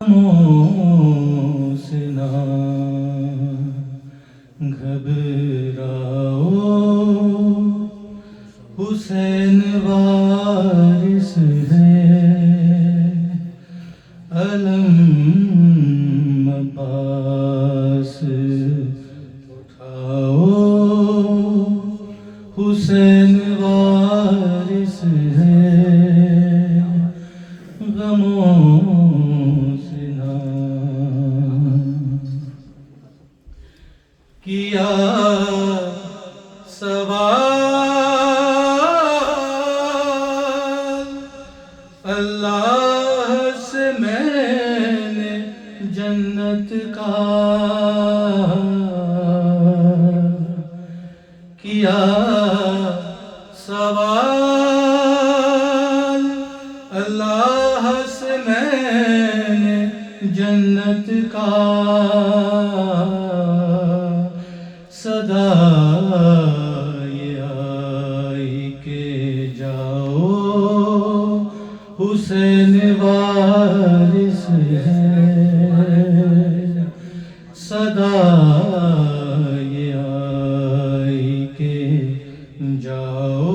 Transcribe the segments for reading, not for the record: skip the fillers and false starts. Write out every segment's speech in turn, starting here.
غموں سے نہ گھبراؤ، حسین وارث ہے، علم پاس اٹھاؤ، حسین وارث ہے، غموں سے نہ کیا سوال اللہ سے میں نے جنت کا، کیا سوال اللہ سے میں نے جنت کا، صدا یہ آئی کہ جاؤ، حسین وارث ہے، صدا یہ آئی کہ جاؤ،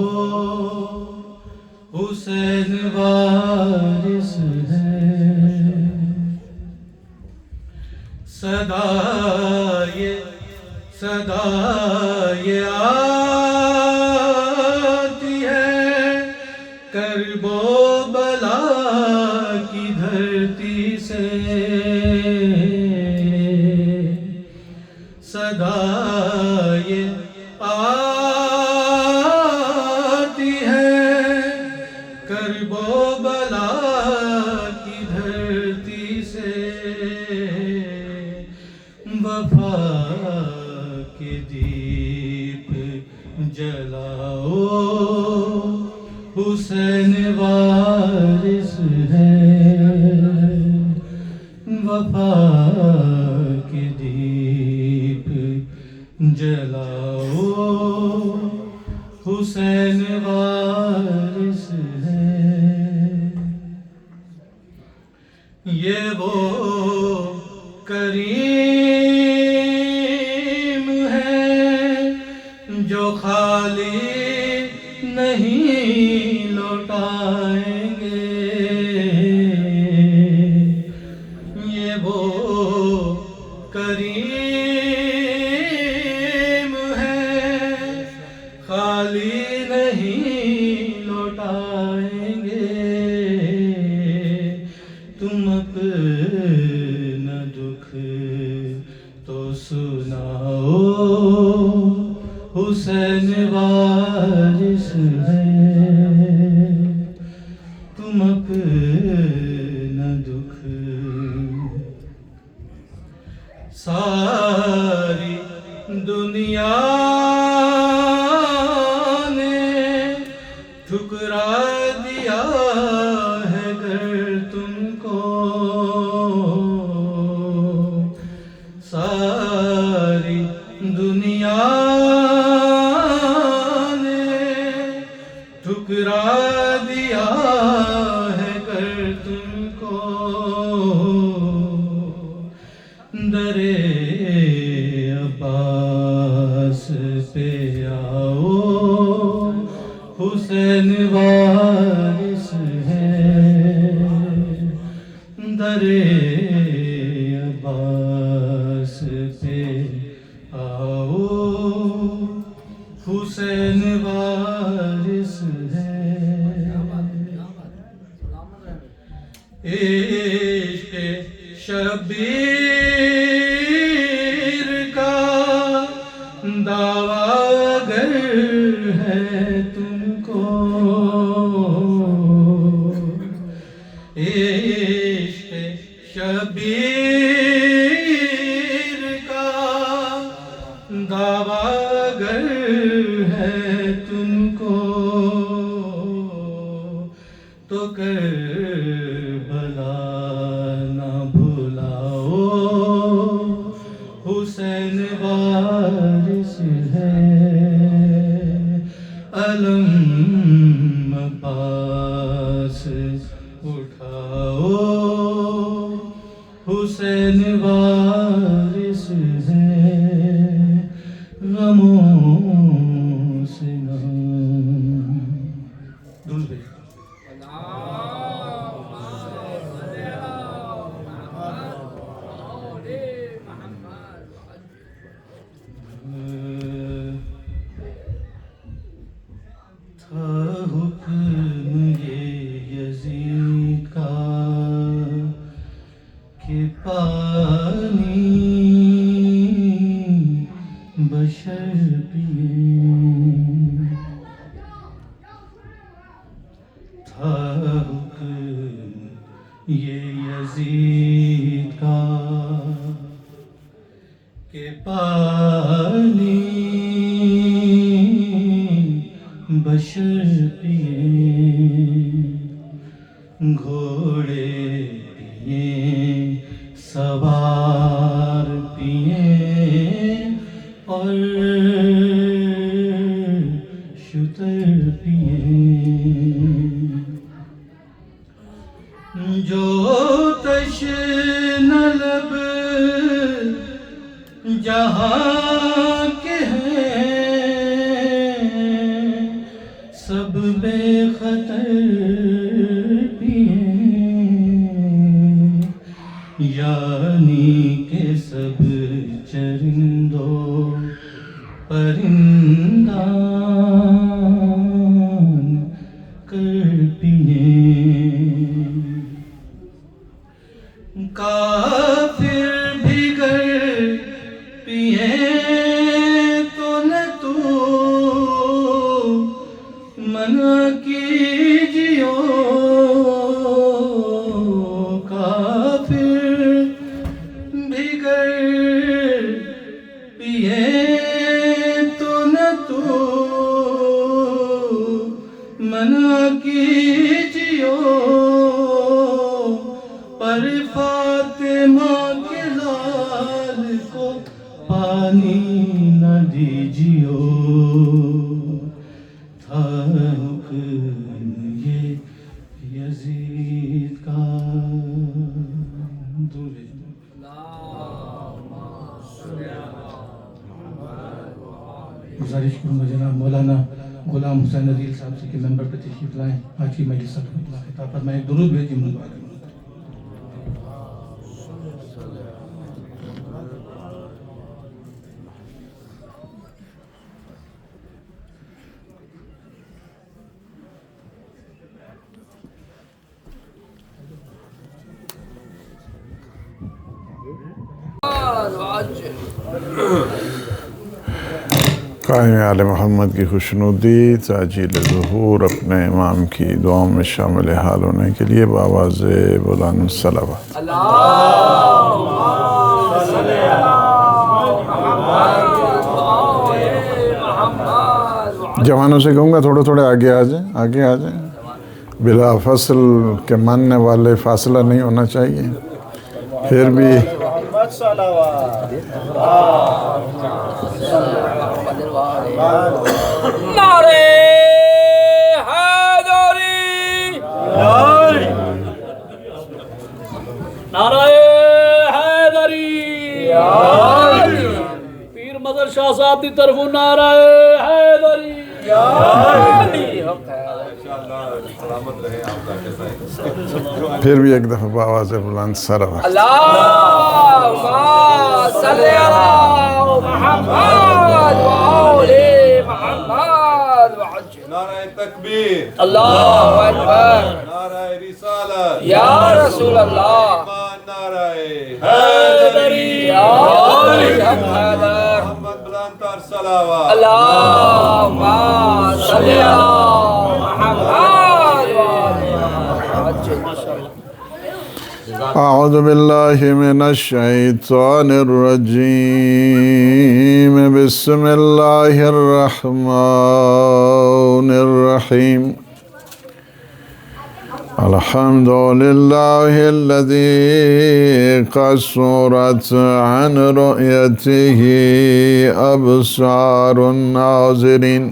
حسین وارث ہے، صدا یہ آتی ہے کرب و بلا کی دھرتی سے، صدا یہ آتی ہے کرب و بلا کی دھرتی سے، وفا کے دیپ جلاؤ، حسین وارث ہے، وفا کے دیپ جلاؤ، حسین وارث ہے، یہ وہ کریم ہے جو خالی نہیں لوٹائیں گے، یہ وہ کریم ہے خالی نہیں لوٹائیں گے، تم اپنا دکھ تو سناؤ، حسین وارث ہے، تم اپنا دکھ ساری دنیا نے ٹھکرا دیا ہے گر تم کو، ساری دنیا نے ٹھکرا دیا ہے گر تم کو، در عباس پہ آؤ، حسین وارث ہے، در عباس پہ آؤ، حسین وارث ہے، عشق شبیر کا دعویٰ اگر ہے تم کو، عشق شبیر کا دعویٰ اگر ہے تم کو، تو کربلا نہ بھلاؤ، حسین وارث ہے، علم پاس اٹھاؤ، حسین وارث ہے غموں سے نہ درود بھیجو۔ تھا حکم یہ یزید کا کہ پانی بشر پیے، تھا حکم یہ یزید کا کہ پانی بشر پیے، گھوڑے پیے سوار پیے اور شتر پیے، جو تشنہ لب جہاں کے ہیں سب بے خطر پیے، یعنی کہ سب چرندوں پرندان کر پیے، کافر بھی گر پیے تو نہ تو منع کیجیو، کافر بھی گر پیے تو نہ تو منع کیجیو، پر فاطمہ کے لال کو پانی نہ دیجیو، تھا حکم یہ یزید کا۔ دور بھیجو۔ گزارش کروں گا جناب مولانا غلام حسین عدیل صاحب سے کہ ممبر پہ تشریف لائیں، آج کی مجلس کا خطاب پر میں ایک درود بھیجی ہوں۔ قائم آل محمد کی خوشنودی تعجیل ظہور اپنے امام کی دعاؤں میں شامل حال ہونے کے لیے بآواز بلند صلوات۔ جوانوں سے کہوں گا تھوڑے آگے آ جائیں، بلا فصل کے ماننے والے فاصلہ نہیں ہونا چاہیے، پھر بھی نعرہ حیدری، نعرہ حیدری، پیر مظہر شاہ صاحب کی طرف نعرہ حیدری، پھر بھی ایک دفعہ بآواز بلند صلوات۔ اللہم صلی علی محمد وآل محمد وعجل۔ نعرہ تکبیر، اللہ اکبر، نعرہ رسالت، یا رسول اللہ، نعرہ حیدری، یا حیدر، محمد بلند تر صلوات۔ اللہم صلی علی محمد وآل محمد وعجل۔ اعوذ باللہ من الشیطان الرجیم، بسم اللہ الرحمن الرحیم، الحمد للہ الذی قصرت عن رؤیتہ ابصار الناظرین،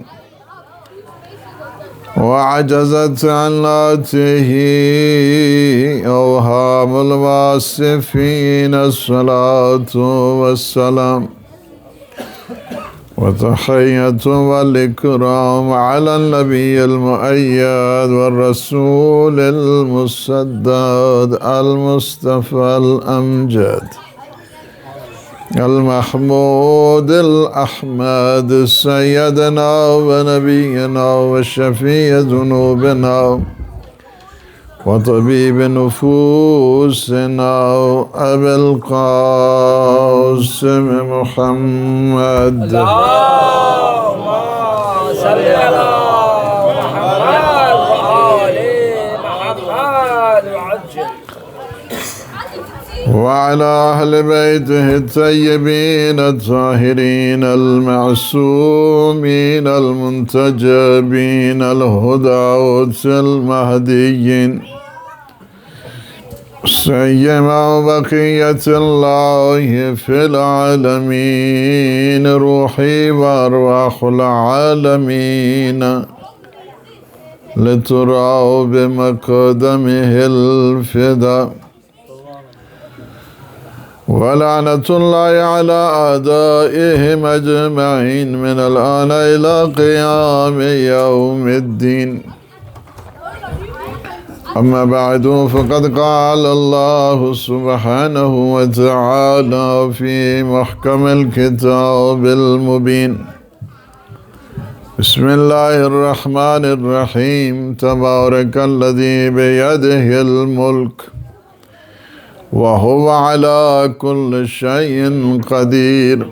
وعجزت عن ذاته أوهام الواصفين الصلاة والسلام وتحية والإكرام على النبي المؤيد والرسول المسدد المصطفى الأمجد المحمود الأحمد سيدنا ونبينا وشفيع ذنوبنا وطبيب نفوسنا أبي القاسم محمد اللهم صل على محمد وآل محمد وعجل وعلى أهل بيته الطيبين الطاهرين المعصومين المنتجبين الهداة المهديين سيما بقية الله في العالمين روحي وأرواح العالمين لترى بمقدمه الفداء ولعنة الله على أعدائهم أجمعين من الآن إلى قيام يوم الدين أما بعد فقد قال الله سبحانه وتعالى في محكم الكتاب المبين بسم الله الرحمن الرحيم تبارك الذي بيده الملك وهو على كل شيء قدير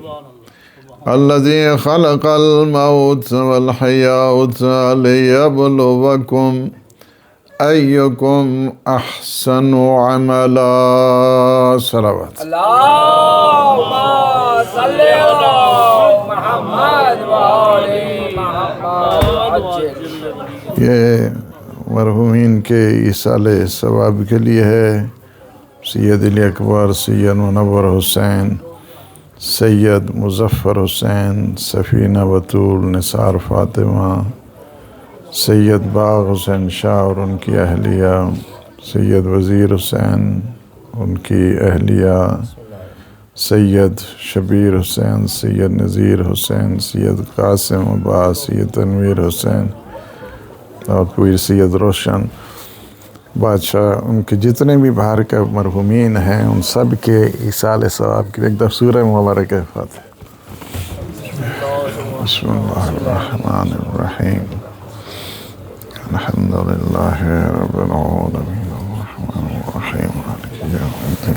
الذي خلق الموت والحياة ليبلوكم أيكم أحسن عملا صلوات اللهم صل على محمد وآل محمد وعجل یہ مرحومین کے ایصال ثواب کے لیے ہے سید علی اکبر سید منور حسین سید مظفر حسین سفینہ بطول نثار فاطمہ سید باغ حسین شاہ اور ان کی اہلیہ سید وزیر حسین ان کی اہلیہ سید شبیر حسین سید نذیر حسین سید قاسم عباس سید تنویر حسین اور پیر سید روشن بادشاہ ان کے جتنے بھی باہر کے مرحومین ہیں ان سب کے ایصال ثواب کی ایک دفعہ سورہ مبارک فاتح بسم اللہ الرحمن الرحیم الحمد للہ رب العالمین الرحمن الرحیم مالک یوم الدین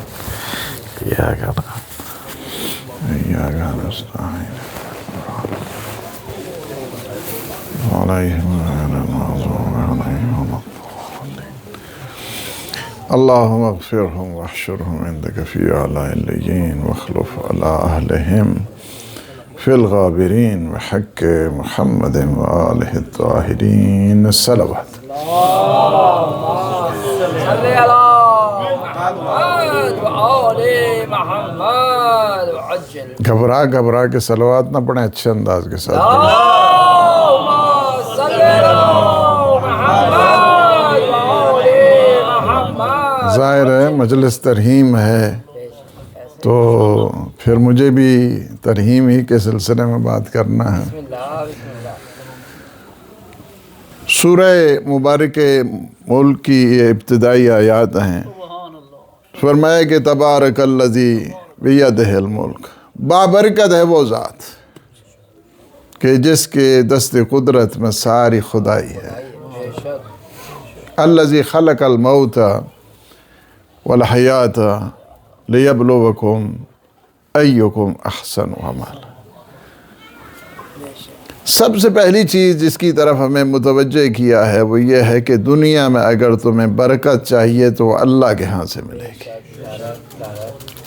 ایاک نعبد وإیاک نستعین علیہم غیر المغضوب علیہم ولا اللهم اغفرهم واحشرهم عندك في أعلى الليين واخلف على أهلهم في الغابرين بحق محمد وآله الطاهرين الصلوات اللهم صل على محمد وآل محمد وعجل گھبرا کے صلوات نہ پڑھیں اچھے انداز کے ساتھ پڑھیں اللهم صل على محمد وآل محمد ظاہر ہے مجلس ترحیم ہے تو پھر مجھے بھی ترحیم ہی کے سلسلے میں بات کرنا ہے بسم اللہ بسم اللہ سورہ مبارک ملک کی یہ ابتدائی آیات ہیں فرمایا کہ تبارک الذی بیدہ الملک بابرکت ہے وہ ذات کہ جس کے دست قدرت میں ساری خدائی ہے الذی خلق الموت والحیات لیبلوکم ایکم احسن عملا سب سے پہلی چیز جس کی طرف ہمیں متوجہ کیا ہے وہ یہ ہے کہ دنیا میں اگر تمہیں برکت چاہیے تو وہ اللہ کے ہاں سے ملے گی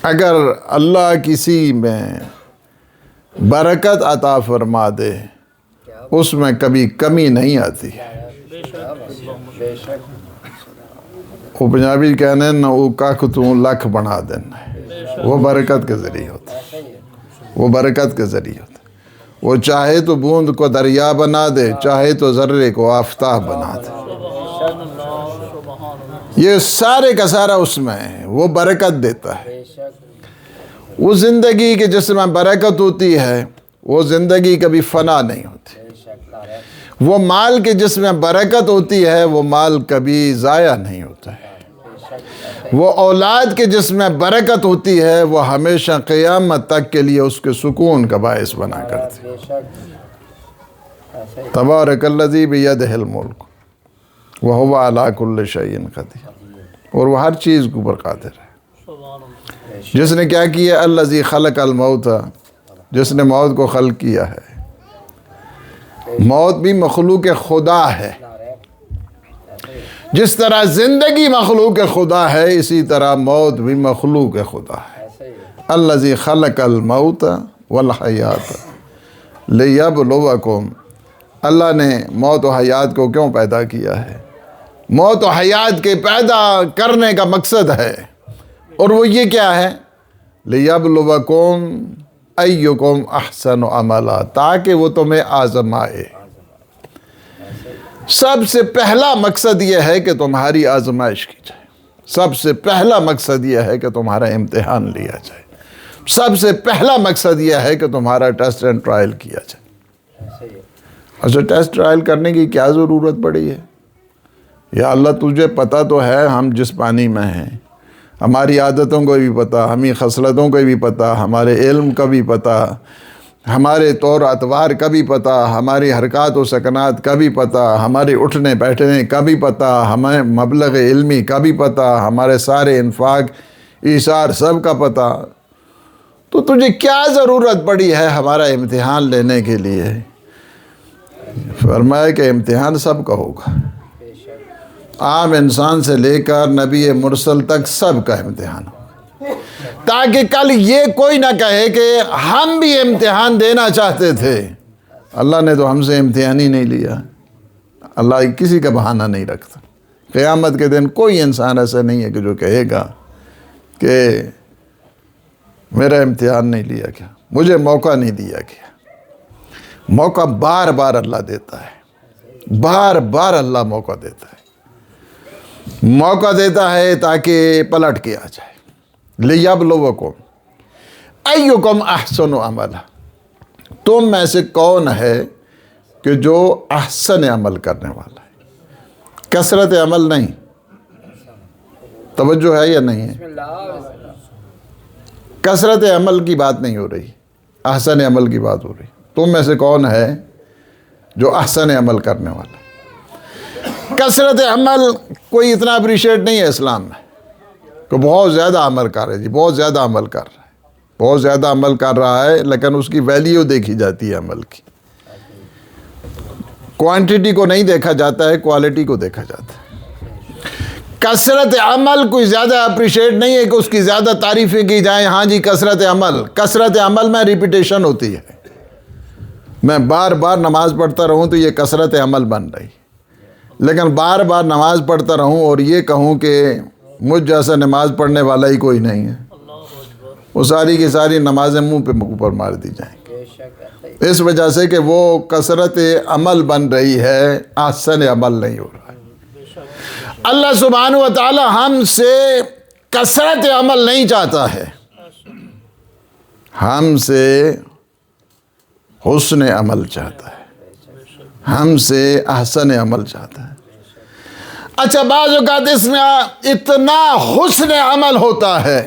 اگر اللہ کسی میں برکت عطا فرما دے اس میں کبھی کمی نہیں آتی وہ پنجابی کہنے نا وہ کاک تو لکھ بنا دینا وہ برکت کے ذریعے ہوتا ہے وہ برکت کے ذریعے ہوتا ہے وہ چاہے تو بوند کو دریا بنا دے، چاہے تو ذرے کو آفتاب بنا دے۔ یہ سارے کا سارا اس میں ہے، وہ برکت دیتا ہے۔ وہ زندگی کے جس میں برکت ہوتی ہے وہ زندگی کبھی فنا نہیں ہوتی۔ وہ مال کے جس میں برکت ہوتی ہے وہ مال کبھی ضائع نہیں ہوتا ہے۔ وہ اولاد کے جس میں برکت ہوتی ہے وہ ہمیشہ قیامت تک کے لیے اس کے سکون کا باعث بنا کرتی ہے۔ تبارک الذی بیدہ الملک وہو علی کل شیء قدیر، اور وہ ہر چیز کے اوپر قادر ہے۔ جس نے کیا کیا؟ الذی خلق الموت، جس نے موت کو خلق کیا ہے۔ موت بھی مخلوق خدا ہے۔ جس طرح زندگی مخلوق خدا ہے اسی طرح موت بھی مخلوق خدا ہے۔ الذی خلق الموت والحیات لیبلوکم، اللہ نے موت و حیات کو کیوں پیدا کیا ہے؟ موت و حیات کے پیدا کرنے کا مقصد ہے، اور وہ یہ کیا ہے؟ لیبلوکم ایکم احسن عملا، تاکہ وہ تمہیں آزمائے۔ سب سے پہلا مقصد یہ ہے کہ تمہاری آزمائش کی جائے، سب سے پہلا مقصد یہ ہے کہ تمہارا امتحان لیا جائے، سب سے پہلا مقصد یہ ہے کہ تمہارا ٹیسٹ اینڈ ٹرائل کیا جائے۔ اچھا، ٹیسٹ ٹرائل کرنے کی کیا ضرورت پڑی ہے؟ یا اللہ تجھے پتہ تو ہے ہم جس پانی میں ہیں، ہماری عادتوں کو بھی پتہ، ہمیں خصلتوں کو بھی پتہ، ہمارے علم کا بھی پتہ، ہمارے طور اطوار کا بھی پتہ، ہماری حرکات و سکنات کا بھی پتہ، ہمارے اٹھنے بیٹھنے کا بھی پتہ، ہمیں مبلغ علمی کا بھی پتہ، ہمارے سارے انفاق ایثار سب کا پتہ، تو تجھے کیا ضرورت پڑی ہے ہمارا امتحان لینے کے لیے؟ فرمایا کہ امتحان سب کا ہوگا، عام انسان سے لے کر نبی مرسل تک سب کا امتحان ہوگا، تاکہ کل یہ کوئی نہ کہے کہ ہم بھی امتحان دینا چاہتے تھے، اللہ نے تو ہم سے امتحان ہی نہیں لیا۔ اللہ کسی کا بہانہ نہیں رکھتا۔ قیامت کے دن کوئی انسان ایسا نہیں ہے کہ جو کہے گا کہ میرا امتحان نہیں لیا گیا، مجھے موقع نہیں دیا گیا۔ موقع بار بار اللہ دیتا ہے، بار بار اللہ موقع دیتا ہے، موقع دیتا ہے تاکہ پلٹ کے آ جائے۔ لیبلوکم ایکم احسن عملا، تم میں سے کون ہے کہ جو احسن عمل کرنے والا ہے؟ کثرت عمل نہیں، توجہ ہے یا نہیں ہے؟ کثرت عمل کی بات نہیں ہو رہی، احسن عمل کی بات ہو رہی۔ تم میں سے کون ہے جو احسن عمل کرنے والا ہے؟ کثرت عمل کوئی اتنا اپریشیٹ نہیں ہے اسلام میں کہ بہت زیادہ عمل کر رہا ہے، جی بہت زیادہ عمل کر رہا ہے، بہت زیادہ عمل کر رہا ہے، لیکن اس کی ویلیو دیکھی جاتی ہے عمل کی۔ کوانٹٹی کو نہیں دیکھا جاتا ہے، کوالٹی کو دیکھا جاتا ہے۔ کثرت عمل کوئی زیادہ اپریشیٹ نہیں ہے کہ اس کی زیادہ تعریفیں کی جائیں، ہاں جی کثرت عمل میں ریپیٹیشن ہوتی ہے۔ میں بار بار نماز پڑھتا رہوں تو یہ کثرت عمل بن رہی، لیکن بار بار نماز پڑھتا رہوں اور یہ کہوں کہ مجھ جیسا نماز پڑھنے والا ہی کوئی نہیں ہے، وہ ساری کی ساری نمازیں منہ پہ اوپر مار دی جائیں، اس وجہ سے کہ وہ کثرت عمل بن رہی ہے، احسن عمل نہیں ہو رہا ہے۔ اللہ سبحانہ و تعالی ہم سے کثرت عمل نہیں چاہتا ہے، ہم سے حسن عمل چاہتا ہے، ہم سے احسن عمل چاہتا ہے۔ اچھا، بعض اوقات اس میں اتنا حسن عمل ہوتا ہے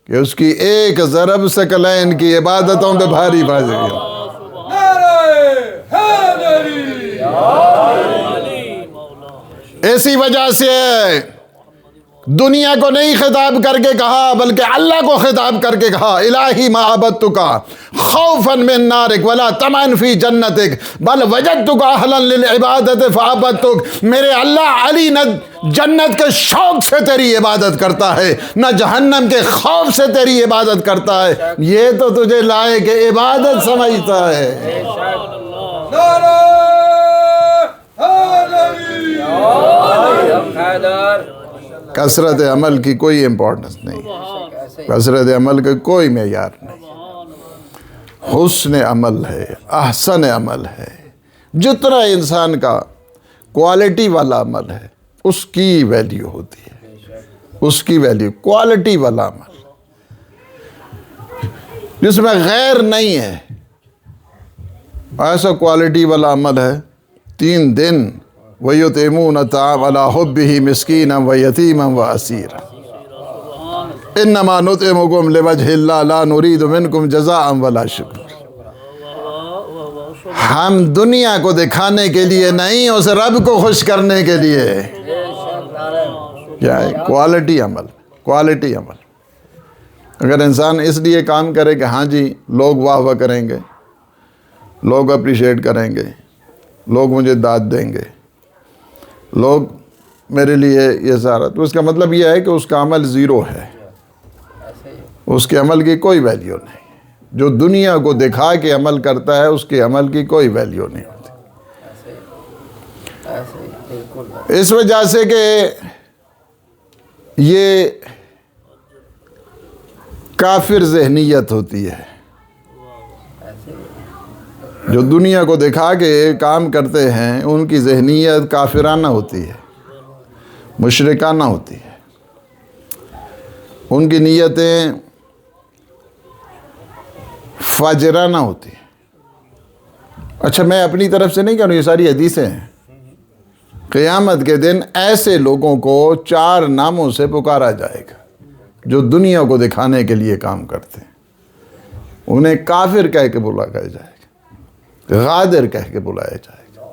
کہ اس کی ایک ضرب ثقلین کی عبادتوں پہ بھاری پڑ جائے گی۔ اسی وجہ سے دنیا کو نہیں خطاب کر کے کہا بلکہ اللہ کو خطاب کر کے کہا، الہی ما عبدتک خوفا من نارک ولا طمعا فی جنتک بل وجدتک اہلا للعبادت فعبدتک۔ میرے اللہ، علی نہ جنت کے شوق سے تیری عبادت کرتا ہے نہ جہنم کے خوف سے تیری عبادت کرتا ہے، یہ تو تجھے لائق عبادت سمجھتا ہے۔ کثرت عمل کی کوئی امپورٹنس نہیں، کثرت عمل کا کوئی معیار نہیں، حسن عمل ہے، احسن عمل ہے. جتنا انسان کا کوالٹی والا عمل ہے اس کی ویلیو ہوتی ہے، اس کی ویلیو کوالٹی والا عمل جس میں غیر نہیں ہے. ایسا کوالٹی والا عمل ہے 3 دن وَيُطْعِمُونَ الطَّعَامَ عَلَىٰ حُبِّهِ مِسْكِينًا وَيَتِيمًا وَأَسِيرًا إِنَّمَا نُطْعِمُكُمْ لِوَجْهِ اللَّهِ لَا نُرِيدُ مِنْكُمْ جَزَاءً وَلَا شُكُورًا. ہم دنیا کو دکھانے کے لیے نہیں، اس رب کو خوش کرنے کے لیے. کیا ہے؟ کوالٹی عمل، کوالٹی عمل. اگر انسان اس لیے کام کرے کہ ہاں جی لوگ واہ واہ کریں گے، لوگ اپریشیٹ کریں گے، لوگ مجھے داد دیں گے، لوگ میرے لیے یہ سارا، تو اس کا مطلب یہ ہے کہ اس کا عمل زیرو ہے، اس کے عمل کی کوئی ویلیو نہیں. جو دنیا کو دکھا کے عمل کرتا ہے اس کے عمل کی کوئی ویلیو نہیں ہوتی. اس وجہ سے کہ یہ کافر ذہنیت ہوتی ہے. جو دنیا کو دکھا کے کام کرتے ہیں ان کی ذہنیت کافرانہ ہوتی ہے، مشرکانہ ہوتی ہے. ان کی نیتیں فاجرانہ ہوتی ہیں. اچھا میں اپنی طرف سے نہیں کہہ رہا ہوں، یہ ساری حدیثیں ہیں. قیامت کے دن ایسے لوگوں کو 4 ناموں سے پکارا جائے گا جو دنیا کو دکھانے کے لیے کام کرتے ہیں. انہیں کافر کہہ کے بلایا جائے گا، غادر کہہ کے بلایا جائے گا،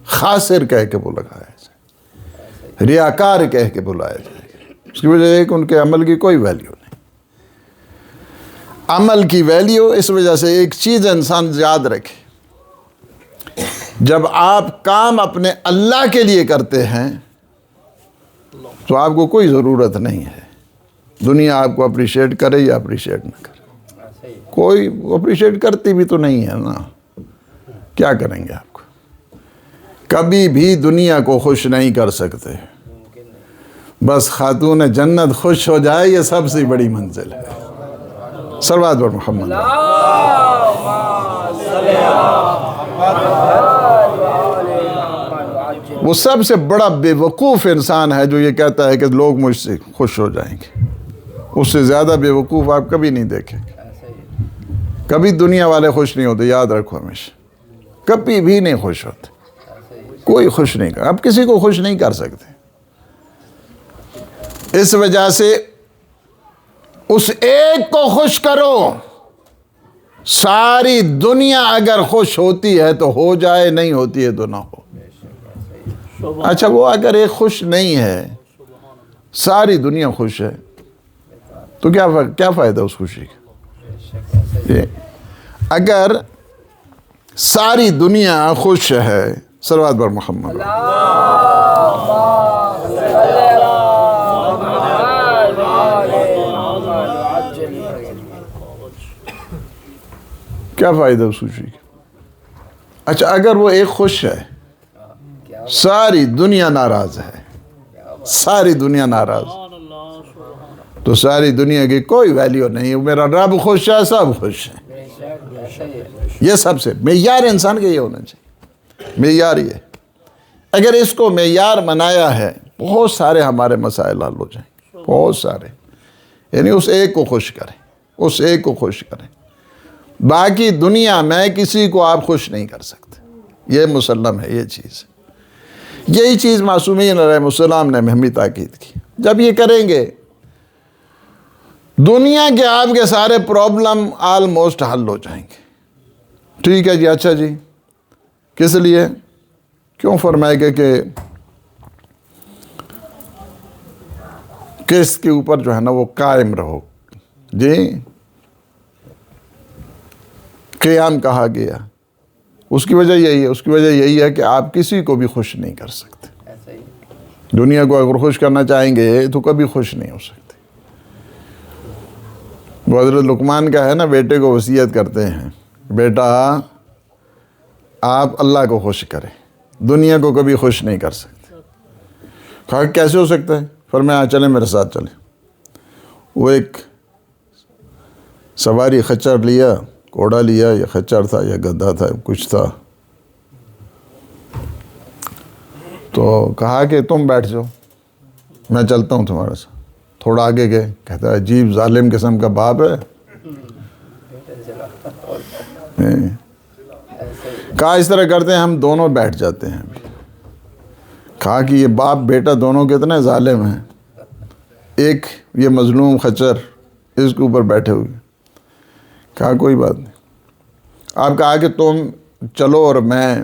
خاسر کہہ کے بلایا جائے گا، ریاکار کہہ کے بلایا جائے گا. اس کی وجہ ہے کہ ان کے عمل کی کوئی ویلیو نہیں. عمل کی ویلیو اس وجہ سے ایک چیز انسان یاد رکھے، جب آپ کام اپنے اللہ کے لیے کرتے ہیں تو آپ کو کوئی ضرورت نہیں ہے دنیا آپ کو اپریشیٹ کرے یا اپریشیٹ نہ کرے. کوئی اپریشیٹ کرتی بھی تو نہیں ہے نا، کیا کریں گے آپ کو. کبھی بھی دنیا کو خوش نہیں کر سکتے. بس خاتون جنت خوش ہو جائے یہ سب سے بڑی منزل ہے. صلوات بر محمد. وہ سب سے بڑا بے وقوف انسان ہے جو یہ کہتا ہے کہ لوگ مجھ سے خوش ہو جائیں گے. اس سے زیادہ بے وقوف آپ کبھی نہیں دیکھیں گے. کبھی دنیا والے خوش نہیں ہوتے، یاد رکھو ہمیشہ. کبھی بھی نہیں خوش ہوتے. کوئی خوش نہیں کر، آپ کسی کو خوش نہیں کر سکتے. اس وجہ سے اس ایک کو خوش کرو. ساری دنیا اگر خوش ہوتی ہے تو ہو جائے، نہیں ہوتی ہے تو نہ ہو. اچھا وہ اگر ایک خوش نہیں ہے، ساری دنیا خوش ہے، تو کیا فائدہ اس خوشی کا؟ اگر ساری دنیا خوش ہے، صلوات بر محمد، کیا فائدہ اس خوشی کا؟ اچھا اگر وہ ایک خوش ہے، ساری دنیا ناراض ہے، ساری دنیا ناراض، تو ساری دنیا کی کوئی ویلیو نہیں. میرا رب خوش ہے، سب خوش ہیں. یہ سب سے معیار انسان کے یہ ہونا چاہیے. معیار یہ، اگر اس کو معیار بنایا ہے بہت سارے ہمارے مسائل حل ہو جائیں گے. بہت سارے. یعنی اس ایک کو خوش کریں، اس ایک کو خوش کریں. باقی دنیا میں کسی کو آپ خوش نہیں کر سکتے. یہ مسلم ہے، یہ چیز. یہی چیز معصومین علیہ السلام نے ہمیں تاکید کی. جب یہ کریں گے دنیا کے آپ کے سارے پرابلم آلموسٹ حل ہو جائیں گے. ٹھیک ہے جی، اچھا جی، کس لیے؟ کیوں فرمائے گا کہ کس کے اوپر جو ہے نا وہ قائم رہو. جی قیام کہا گیا، اس کی وجہ یہی ہے. اس کی وجہ یہی ہے کہ آپ کسی کو بھی خوش نہیں کر سکتے. دنیا کو اگر خوش کرنا چاہیں گے تو کبھی خوش نہیں ہو سکتے. وہ حضرت لقمان کا ہے نا، بیٹے کو وصیت کرتے ہیں، بیٹا آپ اللہ کو خوش کریں، دنیا کو کبھی خوش نہیں کر سکتے. کہا کیسے ہو سکتا ہے؟ فرمایا چلیں میرے ساتھ چلیں. وہ ایک سواری خچر لیا، گھوڑا لیا یا خچر تھا یا گدھا تھا کچھ تھا، تو کہا کہ تم بیٹھ جاؤ میں چلتا ہوں تمہارے ساتھ. تھوڑا آگے گئے، کہتا ہے عجیب ظالم قسم کا باپ ہے. کہا اس طرح کرتے ہیں ہم دونوں بیٹھ جاتے ہیں. کہا کہ یہ باپ بیٹا دونوں کتنے ظالم ہیں، ایک یہ مظلوم خچر اس کے اوپر بیٹھے ہوئے. کہا کوئی بات نہیں. آپ کہا کہ تم چلو اور میں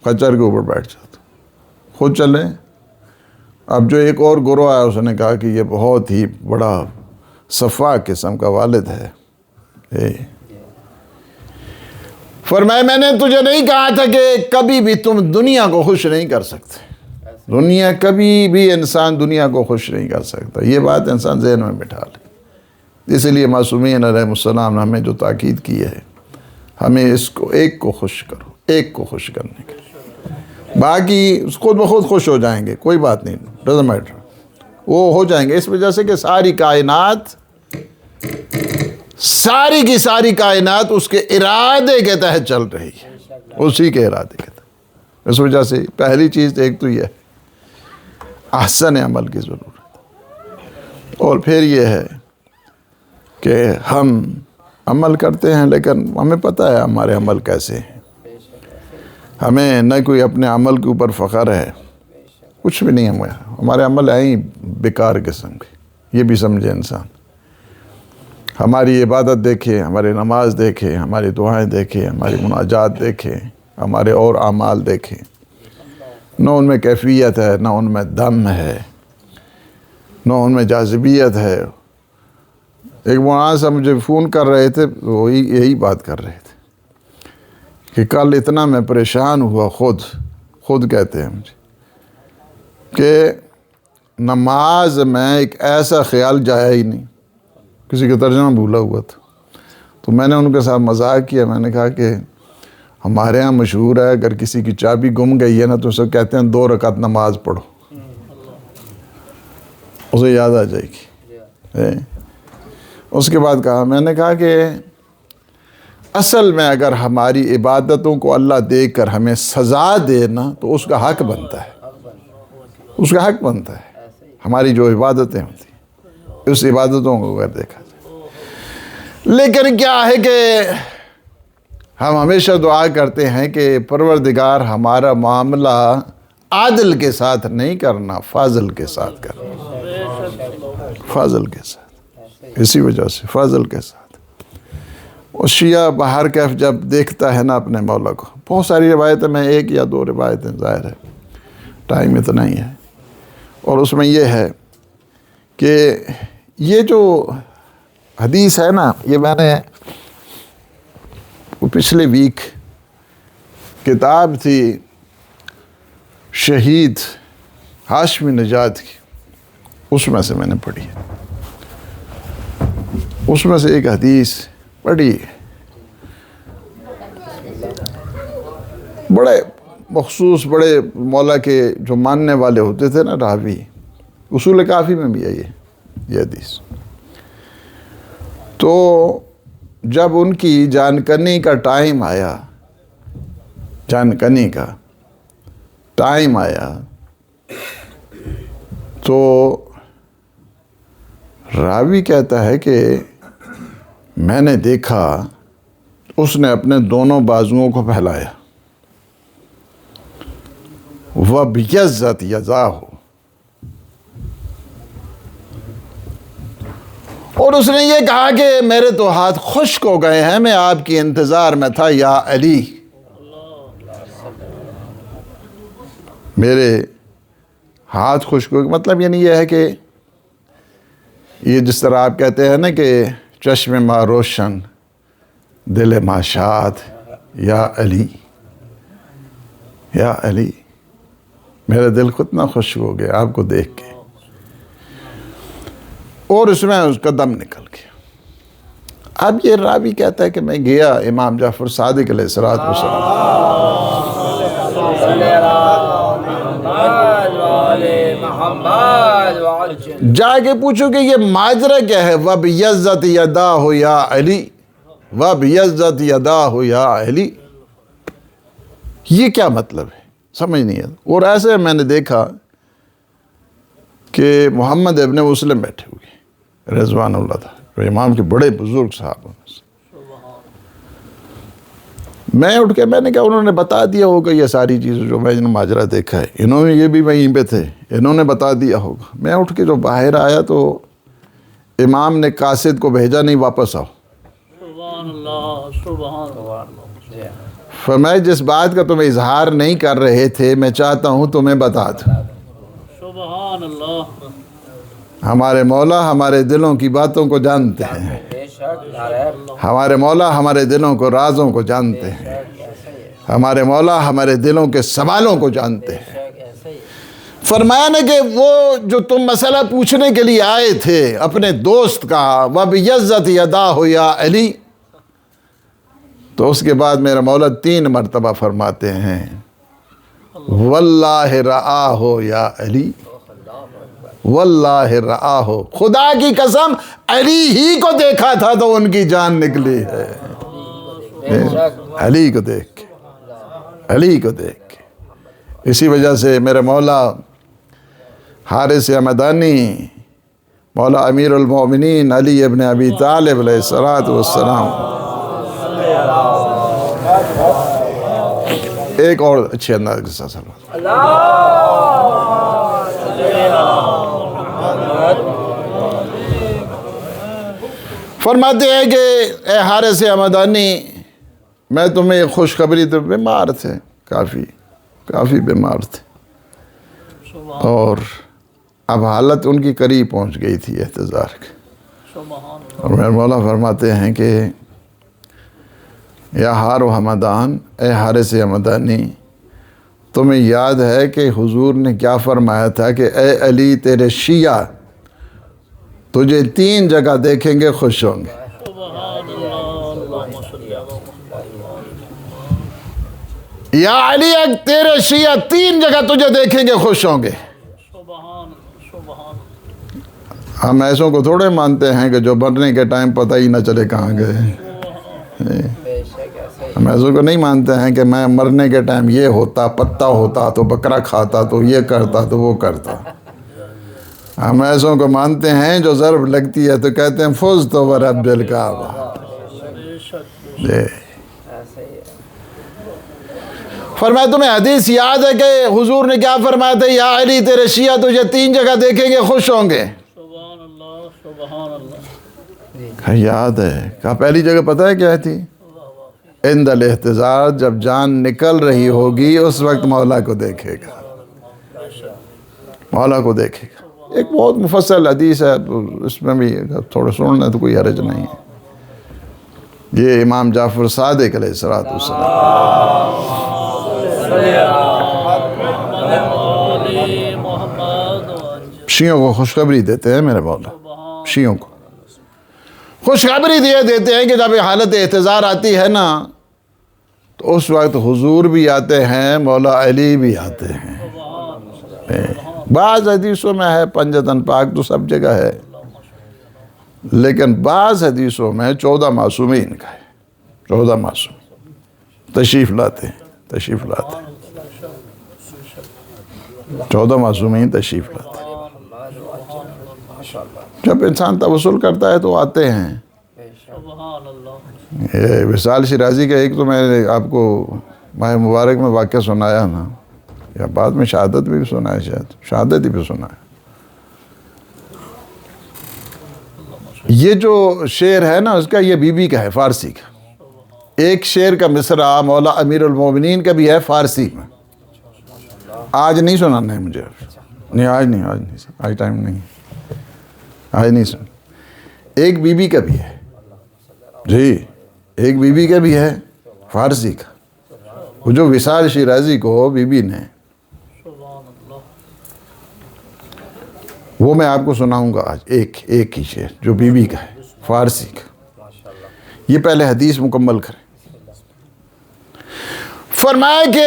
خچر کے اوپر بیٹھ جاتا ہوں. خود چلیں. اب جو ایک اور گروہ آیا اس نے کہا کہ یہ بہت ہی بڑا سفاک قسم کا والد ہے. فرمایا میں نے تجھے نہیں کہا تھا کہ کبھی بھی تم دنیا کو خوش نہیں کر سکتے. دنیا کبھی بھی انسان دنیا کو خوش نہیں کر سکتا. یہ بات انسان ذہن میں بٹھا لے. اس لیے معصومین علیہ السلام نے ہمیں جو تاکید کی ہے، ہمیں اس کو ایک کو خوش کرو، ایک کو خوش کرنے کے. باقی خود بخود خوش ہو جائیں گے، کوئی بات نہیں، ڈزنٹ میٹر. وہ ہو جائیں گے اس وجہ سے کہ ساری کی ساری کائنات اس کے ارادے کے تحت چل رہی ہے، اسی کے ارادے کے تحت. اس وجہ سے پہلی چیز ایک تو یہ ہے احسن عمل کی ضرورت، اور پھر یہ ہے کہ ہم عمل کرتے ہیں لیکن ہمیں پتہ ہے ہمارے عمل کیسے ہیں. ہمیں نہ کوئی اپنے عمل کے اوپر فخر ہے، کچھ بھی نہیں. ہمارے عمل ہیں ہی بیکار قسم کے، یہ بھی سمجھے انسان. ہماری عبادت دیکھے، ہماری نماز دیکھے، ہماری دعائیں دیکھے، ہماری مناجات دیکھے، ہمارے اور اعمال دیکھیں، نہ ان میں کیفیت ہے، نہ ان میں دم ہے، نہ ان میں جاذبیت ہے. ایک مولانا صاحب مجھے فون کر رہے تھے، وہی یہی بات کر رہے تھے کہ کل اتنا میں پریشان ہوا، خود کہتے ہیں مجھے کہ نماز میں ایک ایسا خیال جایا ہی نہیں. کسی کا ترجمہ بھولا ہوا تھا. تو میں نے ان کے ساتھ مذاق کیا. میں نے کہا کہ ہمارے ہاں مشہور ہے اگر کسی کی چابی گم گئی ہے نا تو اسے کہتے ہیں 2 رکعت نماز پڑھو، اسے یاد آ جائے گی. اس کے بعد کہا، میں نے کہا کہ اصل میں اگر ہماری عبادتوں کو اللہ دیکھ کر ہمیں سزا دے نا تو اس کا حق بنتا ہے، اس کا حق بنتا ہے. ہماری جو عبادتیں ہوتی ہیں اس عبادتوں کو اگر دیکھا جائے. لیکن کیا ہے کہ ہم ہمیشہ دعا کرتے ہیں کہ پروردگار ہمارا معاملہ عادل کے ساتھ نہیں کرنا، فاضل کے ساتھ کرنا، فاضل کے ساتھ. اسی وجہ سے فاضل کے ساتھ. اور شیعہ بہر کیف جب دیکھتا ہے نا اپنے مولا کو، بہت ساری روایتیں، میں 1 یا 2 روایتیں، ظاہر ہے ٹائم اتنا ہی ہے. اور اس میں یہ ہے کہ یہ جو حدیث ہے نا، یہ میں نے پچھلے ویک کتاب تھی شہید ہاشمی نژاد کی، اس میں سے میں نے پڑھی. اس میں سے ایک حدیث پڑھی، بڑے مخصوص بڑے مولا کے جو ماننے والے ہوتے تھے نا راوی، اصول کافی میں بھی ہے یہ حدیث. تو جب ان کی جانکنی کا ٹائم آیا، جانکنی کا ٹائم آیا تو راوی کہتا ہے کہ میں نے دیکھا اس نے اپنے دونوں بازوؤں کو پھیلایا، وَبْيَضَّتْ يَدَاهُ، اور اس نے یہ کہا کہ میرے تو ہاتھ خشک ہو گئے ہیں، میں آپ کی انتظار میں تھا یا علی. میرے ہاتھ خشک ہو گئے، مطلب یعنی یہ ہے کہ یہ جس طرح آپ کہتے ہیں نا کہ چشم ما روشن دل ما شاد یا علی، یا علی، میرا دل کتنا خشک ہو گیا آپ کو دیکھ کے. اور اس میں اس کا دم نکل گیا. اب یہ راوی کہتا ہے کہ میں گیا امام جعفر صادق علیہ السلام، جا کے پوچھو کہ یہ ماجرا کیا ہے. وَبْيَضَّتْ يَدَاهُ یا علی، وَبِيَزَّتْ يَدَاهُ يَا عَلِي، یہ کیا مطلب ہے؟ سمجھ نہیں ہے۔ اور ایسے میں نے دیکھا کہ محمد ابن مسلم بیٹھے ہوئے رضوان اللہ تھا، جو امام کے بڑے بزرگ صحابہ میں سے۔ میں اٹھ کے میں نے کہا انہوں نے بتا دیا ہوگا یہ ساری چیزیں جو میں نے ماجرا دیکھا ہے، انہوں نے یہ بھی وہیں پہ تھے، انہوں نے بتا دیا ہوگا۔ میں اٹھ کے جو باہر آیا تو امام نے قاصد کو بھیجا، نہیں واپس آؤ۔ سبحان اللہ، سبحان اللہ۔ فرمایا جس بات کا تم اظہار نہیں کر رہے تھے میں چاہتا ہوں تمہیں بتا دوں۔ سبحان اللہ۔ ہمارے مولا ہمارے دلوں کی باتوں کو جانتے ہیں، ہمارے مولا ہمارے دلوں کو رازوں کو جانتے ہیں، ہمارے مولا ہمارے دلوں کے سوالوں کو جانتے ہیں۔ فرمایا نے کہ وہ جو تم مسئلہ پوچھنے کے لیے آئے تھے اپنے دوست کا، وَبِيَزَّتْ يَدَاهُ يَا عَلِي، تو اس کے بعد میرا مولا 3 مرتبہ فرماتے ہیں واللہ رآہ یا علی، واللہ رآہ، خدا کی قسم علی ہی کو دیکھا تھا تو ان کی جان نکلی ہے۔ علی کو دیکھ کے، علی کو دیکھ کے۔ اسی وجہ سے میرے مولا حارث حمدانی، مولا امیر المومنین علی ابن ابی طالب علیہ السلام، ایک اور اچھے انداز کے ساتھ فرماتے ہیں کہ اے حارث حمدانی، میں تمہیں خوشخبری، تو بیمار تھے، کافی بیمار تھے، اور اب حالت ان کی قریب پہنچ گئی تھی احتضار کی۔ اور میرے مولا فرماتے ہیں کہ یا حار و حمدان، اے حارث حمدانی، تمہیں یاد ہے کہ حضور نے کیا فرمایا تھا کہ اے علی تیرے شیعہ تجھے 3 جگہ دیکھیں گے خوش ہوں گے۔ یا علی تیرے شیعہ 3 جگہ تجھے دیکھیں گے خوش ہوں گے۔ ہم ایسوں کو تھوڑے مانتے ہیں کہ جو مرنے کے ٹائم پتہ ہی نہ چلے کہاں گئے۔ ہم ایسوں کو نہیں مانتے ہیں کہ میں مرنے کے ٹائم یہ ہوتا، پتہ ہوتا تو بکرا کھاتا تو یہ کرتا تو وہ کرتا۔ ہم ایسوں کو مانتے ہیں جو ضرب لگتی ہے تو کہتے ہیں فزت ورب الکعبہ۔ فرمایا تمہیں حدیث یاد ہے کہ حضور نے کیا فرمایا تھا؟ یا علی تیرے شیعہ تجھے 3 جگہ دیکھیں گے خوش ہوں گے۔ سبحان اللہ، سبحان اللہ۔ کہا یاد ہے۔ کہا پہلی جگہ پتہ ہے کیا تھی؟ عند الاحتضار، جب جان نکل رہی ہوگی اس وقت مولا کو دیکھے گا، مولا کو دیکھے گا۔ ایک بہت مفصل حدیث ہے، تو اس میں بھی تھوڑا سننا تو کوئی حرج نہیں ہے۔ یہ امام جعفر صادق علیہ السلام شیعوں کو خوشخبری دیتے ہیں، میرے مولا شیعوں کو خوشخبری دیتے ہیں کہ جب یہ حالت احتضار آتی ہے نا تو اس وقت حضور بھی آتے ہیں، مولا علی بھی آتے ہیں۔ بعض حدیثوں میں ہے پنجتن پاک تو سب جگہ ہے، لیکن بعض حدیثوں میں 14 معصومین کا ہے، 14 معصوم تشریف لاتے ہیں، 14 معصومین تشریف لاتے ہیں۔ جب انسان توسل کرتا ہے تو آتے ہیں۔ یہ وصال شیرازی کا ایک تو میں نے آپ کو ماہ مبارک میں واقعہ سنایا نا، یا بعد میں شہادت بھی سنا ہے، شاید شہادت ہی بھی سنا ہے۔ یہ جو شعر ہے نا اس کا، یہ بی بی کا ہے، فارسی کا۔ ایک شعر کا مصرع مولا امیر المومنین کا بھی ہے فارسی میں، آج نہیں سنانا ہے مجھے، نہیں آج ٹائم نہیں، آج نہیں سن۔ ایک بی بی کا بھی ہے، جی ایک بی بی کا بھی ہے فارسی کا، وہ جو وصال شیرازی کو بی بی نے، وہ میں آپ کو سناؤں گا آج، ایک ہی شعر جو بی بی کا ہے فارسی کا۔ یہ پہلے حدیث مکمل کریں۔ فرمایا کہ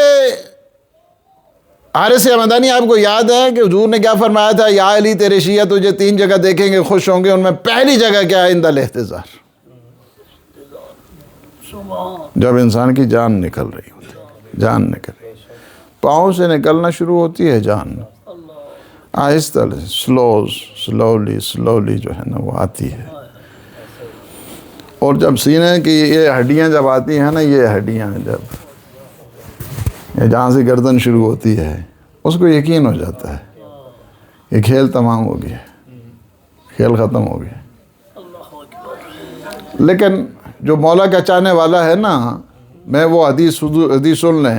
حارث حمدانی، آپ کو یاد ہے کہ حضور نے کیا فرمایا تھا؟ یا علی تیرے شیعہ تجھے 3 جگہ دیکھیں گے خوش ہوں گے، ان میں پہلی جگہ کیا ہے؟ عند الاحتضار۔ جب انسان کی جان نکل رہی ہوتی، جان نکل رہی، پاؤں سے نکلنا شروع ہوتی ہے جان، آہستہ سلولی جو ہے نا وہ آتی ہے. اور جب سینے کی یہ ہڈیاں جب آتی ہیں نا، یہ ہڈیاں جب یہ جہاں سے گردن شروع ہوتی ہے، اس کو یقین ہو جاتا ہے یہ کھیل تمام ہو گیا، کھیل ختم ہو گیا. لیکن جو مولا کا چاہنے والا ہے نا، میں وہ حدیث سن لیں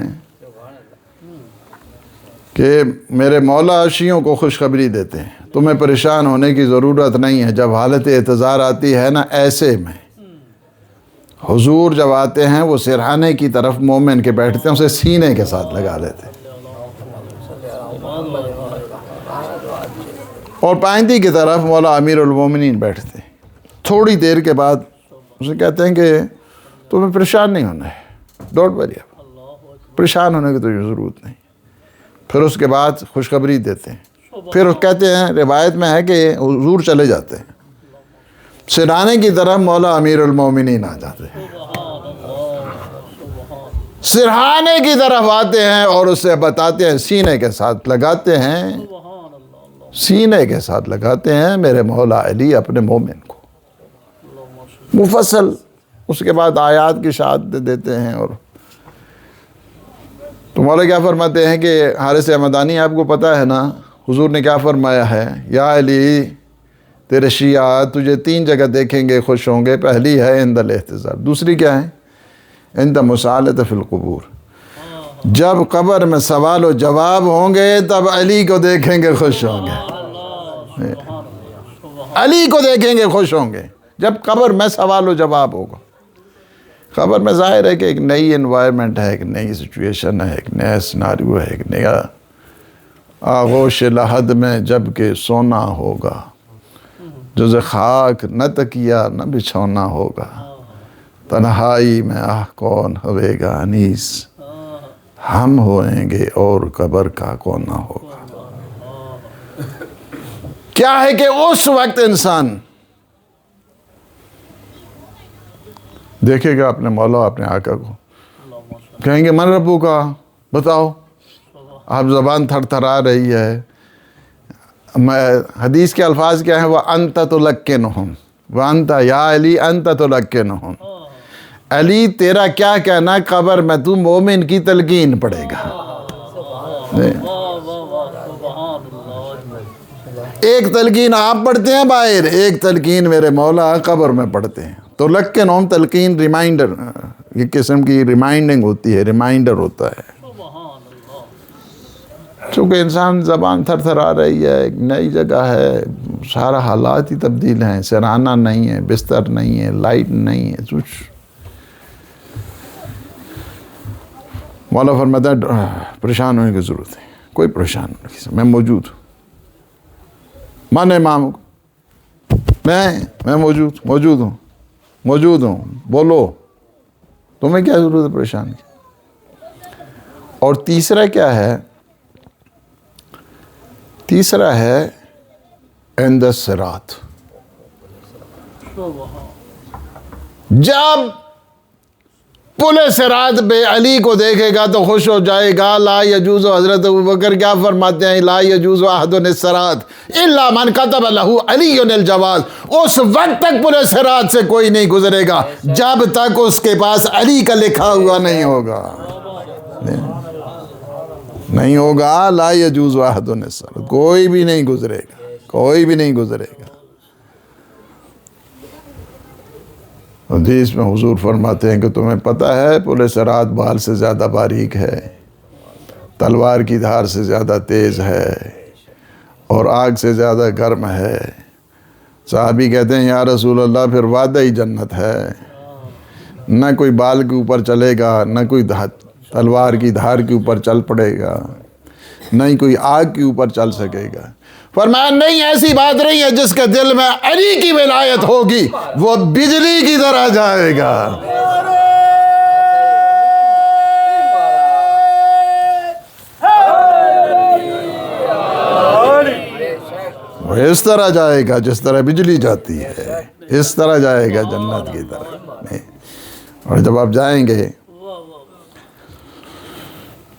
کہ میرے مولا شیعوں کو خوشخبری دیتے ہیں، تمہیں پریشان ہونے کی ضرورت نہیں ہے. جب حالت اعتذار آتی ہے نا، ایسے میں حضور جب آتے ہیں وہ سرہانے کی طرف مومن کے بیٹھتے ہیں، اسے سینے کے ساتھ لگا لیتے ہیں، اور پائندی کی طرف مولا امیر المومنین بیٹھتے ہیں. تھوڑی دیر کے بعد اسے کہتے ہیں کہ تمہیں پریشان نہیں ہونا ہے، ڈونٹ وری، پریشان ہونے کی تو ضرورت نہیں. پھر اس کے بعد خوشخبری دیتے ہیں. پھر کہتے ہیں، روایت میں ہے کہ حضور چلے جاتے ہیں، سرہانے کی طرف مولا امیر المومنین آ جاتے ہیں، سرہانے کی طرف آتے ہیں اور اسے بتاتے ہیں، سینے کے ساتھ لگاتے ہیں، سینے کے ساتھ لگاتے ہیں میرے مولا علی اپنے مومن کو مفصل. اس کے بعد آیات کی شہادت دیتے ہیں. اور تو مولا کیا فرماتے ہیں کہ حارث حمدانی، آپ کو پتہ ہے نا حضور نے کیا فرمایا ہے، یا علی تیرے شیعہ تجھے 3 جگہ دیکھیں گے خوش ہوں گے. پہلی ہے عند الاحتضار، دوسری کیا ہے، عند مسالۃ فی القبور. جب قبر میں سوال و جواب ہوں گے تب علی کو دیکھیں گے خوش ہوں گے، علی کو دیکھیں گے خوش ہوں گے جب قبر میں سوال و جواب ہوگا. قبر میں ظاہر ہے کہ ایک نئی انوائرمنٹ ہے، ایک نئی سچویشن ہے، ایک نیا سناریو ہے، ایک نیا آغوش لحد میں جب کہ سونا ہوگا، جز خاک نہ تکیہ نہ بچھونا ہوگا، تنہائی میں کون ہوئے گا انیس، ہم ہوئیں گے اور قبر کا کونا ہوگا. کیا ہے کہ اس وقت انسان دیکھے گا اپنے مولا اپنے آقا کو، کہیں گے من ربو کا، بتاؤ. آپ زبان تھر تھرا رہی ہے. حدیث کے الفاظ کیا ہیں، وَأَنْتَ تُلَقِّنُهُمْ وَأَنْتَ یا علی أَنْتَ تُلَقِّنُهُمْ. علی تیرا کیا کہنا، قبر میں تو مومن کی تلقین پڑھے گا. ایک تلقین آپ پڑھتے ہیں باہر، ایک تلقین میرے مولا قبر میں پڑھتے ہیں. تو لقنہم تلقین ریمائنڈر، ایک قسم کی ریمائنڈنگ ہوتی ہے، ریمائنڈر ہوتا ہے. چونکہ انسان زبان تھر تھر آ رہی ہے، ایک نئی جگہ ہے، سارا حالات ہی تبدیل ہیں، سرہانہ نہیں ہے، بستر نہیں ہے، لائٹ نہیں ہے، کچھ. مولا فرماتا ہے پریشان ہونے کی ضرورت ہے، کوئی پریشان نہیں، میں موجود ہوں. من امام میں موجود ہوں، بولو تمہیں کیا ضرورت ہے پریشان کی. اور تیسرا کیا ہے، تیسرا ہے عند الصراط. جب پل صراط پہ علی کو دیکھے گا تو خوش ہو جائے گا. لا یجوز، حضرت ابوبکر کیا فرماتے ہیں، لا یجوز احد الصراط الا من كتب له علی الجواز. اس وقت تک پل صراط سے کوئی نہیں گزرے گا جب تک اس کے پاس علی کا لکھا ہوا نہیں ہوگا. نہیں ہوگا، لا یجوز احد الصراط، کوئی بھی نہیں گزرے گا، کوئی بھی نہیں گزرے گا. حدیث میں حضور فرماتے ہیں کہ تمہیں پتہ ہے پل صراط بال سے زیادہ باریک ہے، تلوار کی دھار سے زیادہ تیز ہے، اور آگ سے زیادہ گرم ہے. صحابی کہتے ہیں یا رسول اللہ پھر وعدہ ہی جنت ہے. نہ کوئی بال کے اوپر چلے گا، نہ کوئی تلوار کی دھار کے اوپر چل پڑے گا، نہ ہی کوئی آگ کے اوپر چل سکے گا. فرمایا نہیں، ایسی بات نہیں ہے، جس کے دل میں علی کی ولایت ہوگی وہ بجلی کی طرح جائے گا. وہ اس طرح جائے گا جس طرح بجلی جاتی ہے، اس طرح جائے گا جنت کی طرح. اور جب آپ جائیں گے،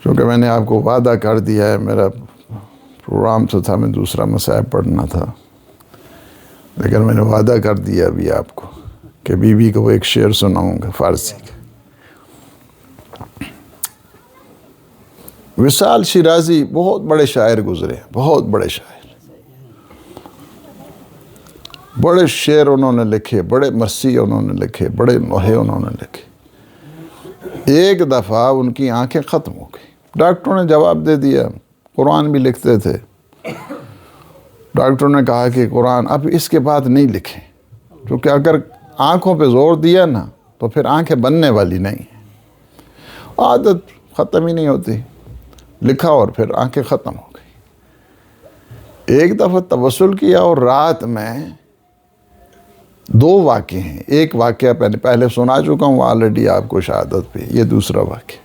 کیونکہ میں نے آپ کو وعدہ کر دیا ہے، میرا پروگرام تو تھا میں دوسرا مصائب پڑھنا تھا، لیکن میں نے وعدہ کر دیا ابھی آپ کو کہ بی بی کو ایک شعر سناؤں گا فارسی کا۔ وصال شیرازی بہت بڑے شاعر گزرے، بہت بڑے شاعر، بڑے شعر انہوں نے لکھے، بڑے مرثیے انہوں نے لکھے، بڑے نوحے انہوں نے لکھے۔ ایک دفعہ ان کی آنکھیں ختم ہو گئی، ڈاکٹروں نے جواب دے دیا، قرآن بھی لکھتے تھے، ڈاکٹروں نے کہا کہ قرآن اب اس کے بعد نہیں لکھیں، کیونکہ اگر آنکھوں پہ زور دیا نا تو پھر آنکھیں بننے والی نہیں ہیں، عادت ختم ہی نہیں ہوتی، لکھا اور پھر آنکھیں ختم ہو گئی۔ ایک دفعہ توسل کیا اور رات میں 2 واقعے ہیں، ایک واقعہ میں نے پہلے سنا چکا ہوں آلریڈی آپ کو شہادت پہ، یہ دوسرا واقعہ۔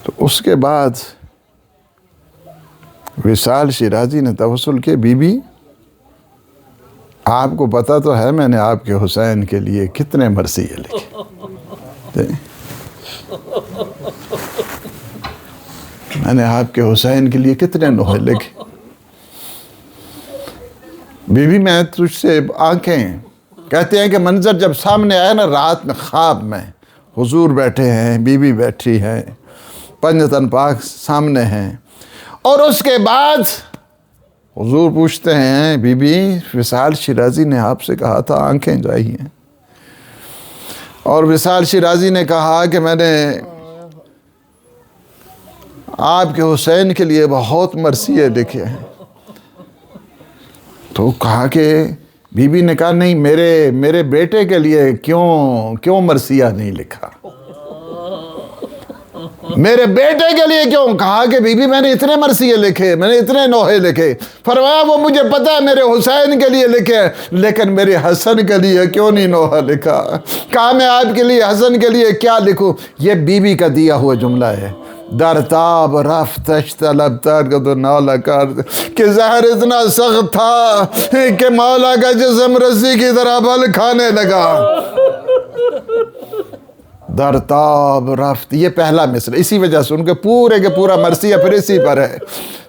تو اس کے بعد وصال شیرازی نے توسل کے، بی بی آپ کو پتہ تو ہے میں نے آپ کے حسین کے لیے کتنے مرثیے لکھے، میں نے آپ کے حسین کے لیے کتنے نوحے لکھے، بی بی میں تجھ سے آنکھیں، کہتے ہیں کہ منظر جب سامنے آیا نا رات میں خواب میں، حضور بیٹھے ہیں، بی بی بیٹھی ہیں، پنجتن پاک سامنے ہیں، اور اس کے بعد حضور پوچھتے ہیں بی بی وصال شیرازی نے آپ سے کہا تھا آنکھیں چاہیے، اور وصال شیرازی نے کہا کہ میں نے آپ کے حسین کے لیے بہت مرثیے لکھے ہیں۔ تو کہا کہ بی بی نے کہا نہیں، میرے بیٹے کے لیے کیوں مرثیہ نہیں لکھا، میرے بیٹے کے لیے کیوں؟ کہا کہ بی بی میں نے اتنے مرثیے لکھے، میں نے اتنے نوحے لکھے، فرمایا وہ مجھے پتہ ہے میرے حسین کے لیے لکھے، لیکن میرے حسن کے لیے کیوں نہیں نوحہ لکھا؟ کہا میں آپ کے لیے حسن کے لیے کیا لکھوں؟ یہ بی بی کا دیا ہوا جملہ ہے، در تاب رفتش طلب تر کا تو نالا کر، کہ زہر اتنا سخت تھا کہ مولا کا جسم رسی کی طرح بل کھانے لگا۔ در تاب رفت، یہ پہلا مصر، اسی وجہ سے ان کے پورا مرثیہ پھر اسی پر ہے۔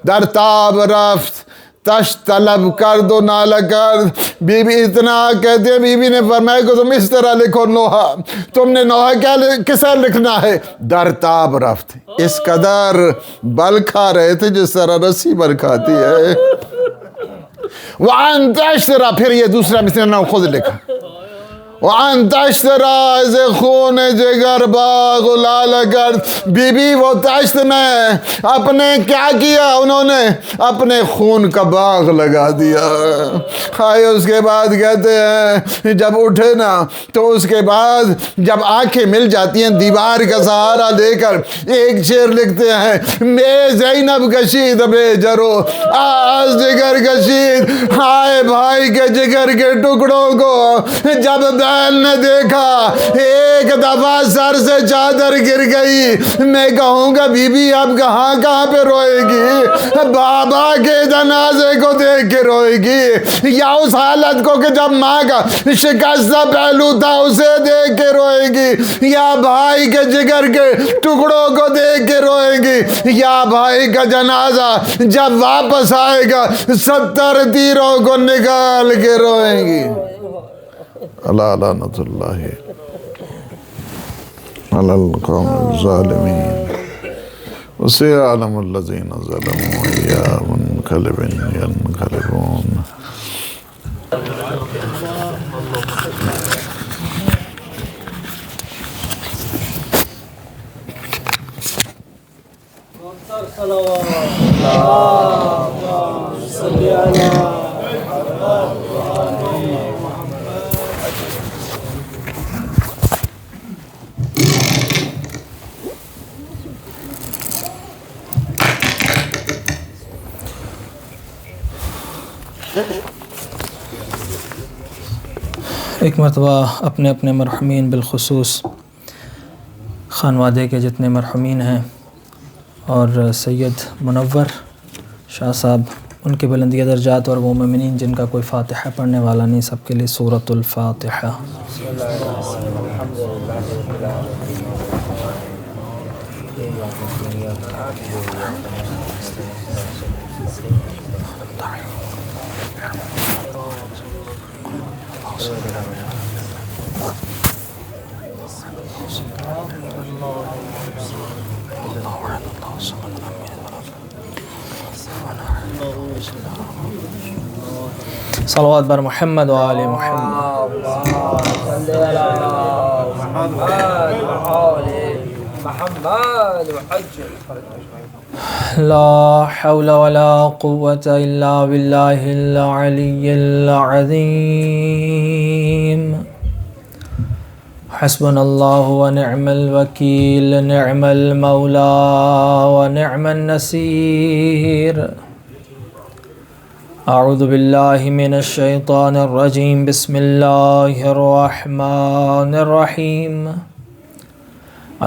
در تاب رفت تش طلب کر دو نالا کر، بی بی اتنا کہتے ہیں، بی بی نے فرمایا کہ تم اس طرح لکھو نوحہ، تم نے نوحہ کسے لکھنا ہے؟ در تاب رفت، اس قدر بل کھا رہے تھے جس طرح رسی بل کھاتی ہے۔ وَأَن تَشْتَرَا، پھر یہ دوسرا مصر نے خود لکھا، وَأَن تَشْتَرَا از خون جگر باغ لال کر، بی بی وہ تشت میں اپنے کیا کیا؟ انہوں نے اپنے خون کا باغ لگا دیا۔ ہائے، اس کے بعد کہتے ہیں جب اٹھے نا تو اس کے بعد جب آنکھیں مل جاتی ہیں دیوار کا سہارا لے کر ایک شعر لکھتے ہیں، میں زینب کشید بے جرو آز جگر کشید، ہائے بھائی کے جگر کے ٹکڑوں کو جب بیل نے دیکھا ایک دفعہ سر سے چادر گر گئی۔ میں کہوں گا بی بی اب کہاں پہ روئے گی؟ بابا کے جنازے کو دیکھ کے روئے گی، یا اس حالت کو کہ جب ماں کا شکستہ پہلو تھا اسے دیکھ کے روئے گی، یا بھائی کے جگر کے ٹکڑوں کو دیکھ کے روئے گی، یا بھائی کا جنازہ جب واپس آئے گا 70 تیروں کو نکال کے روئیں گی۔ اللہ لعنت اللہ علی القوم الظالمین وسيعلم الذين ظلموا أيّ منقلب ينقلبون۔ ایک مرتبہ اپنے مرحومین بالخصوص خانوادے کے جتنے مرحومین ہیں اور سید منور شاہ صاحب ان کے بلندی درجات اور وہ مومنین جن کا کوئی فاتحہ پڑھنے والا نہیں، سب کے لیے سورۃ الفاتحہ۔ صلوات بر محمد و آل محمد۔ لا حول ولا قوة الا باللہ العلی العظیم۔ حسبنا اللہ ونعم الوکیل، نعم المولا ونعم النصیر۔ اعوذ باللہ من الشیطان الرجیم، بسم اللہ الرحمن الرحیم۔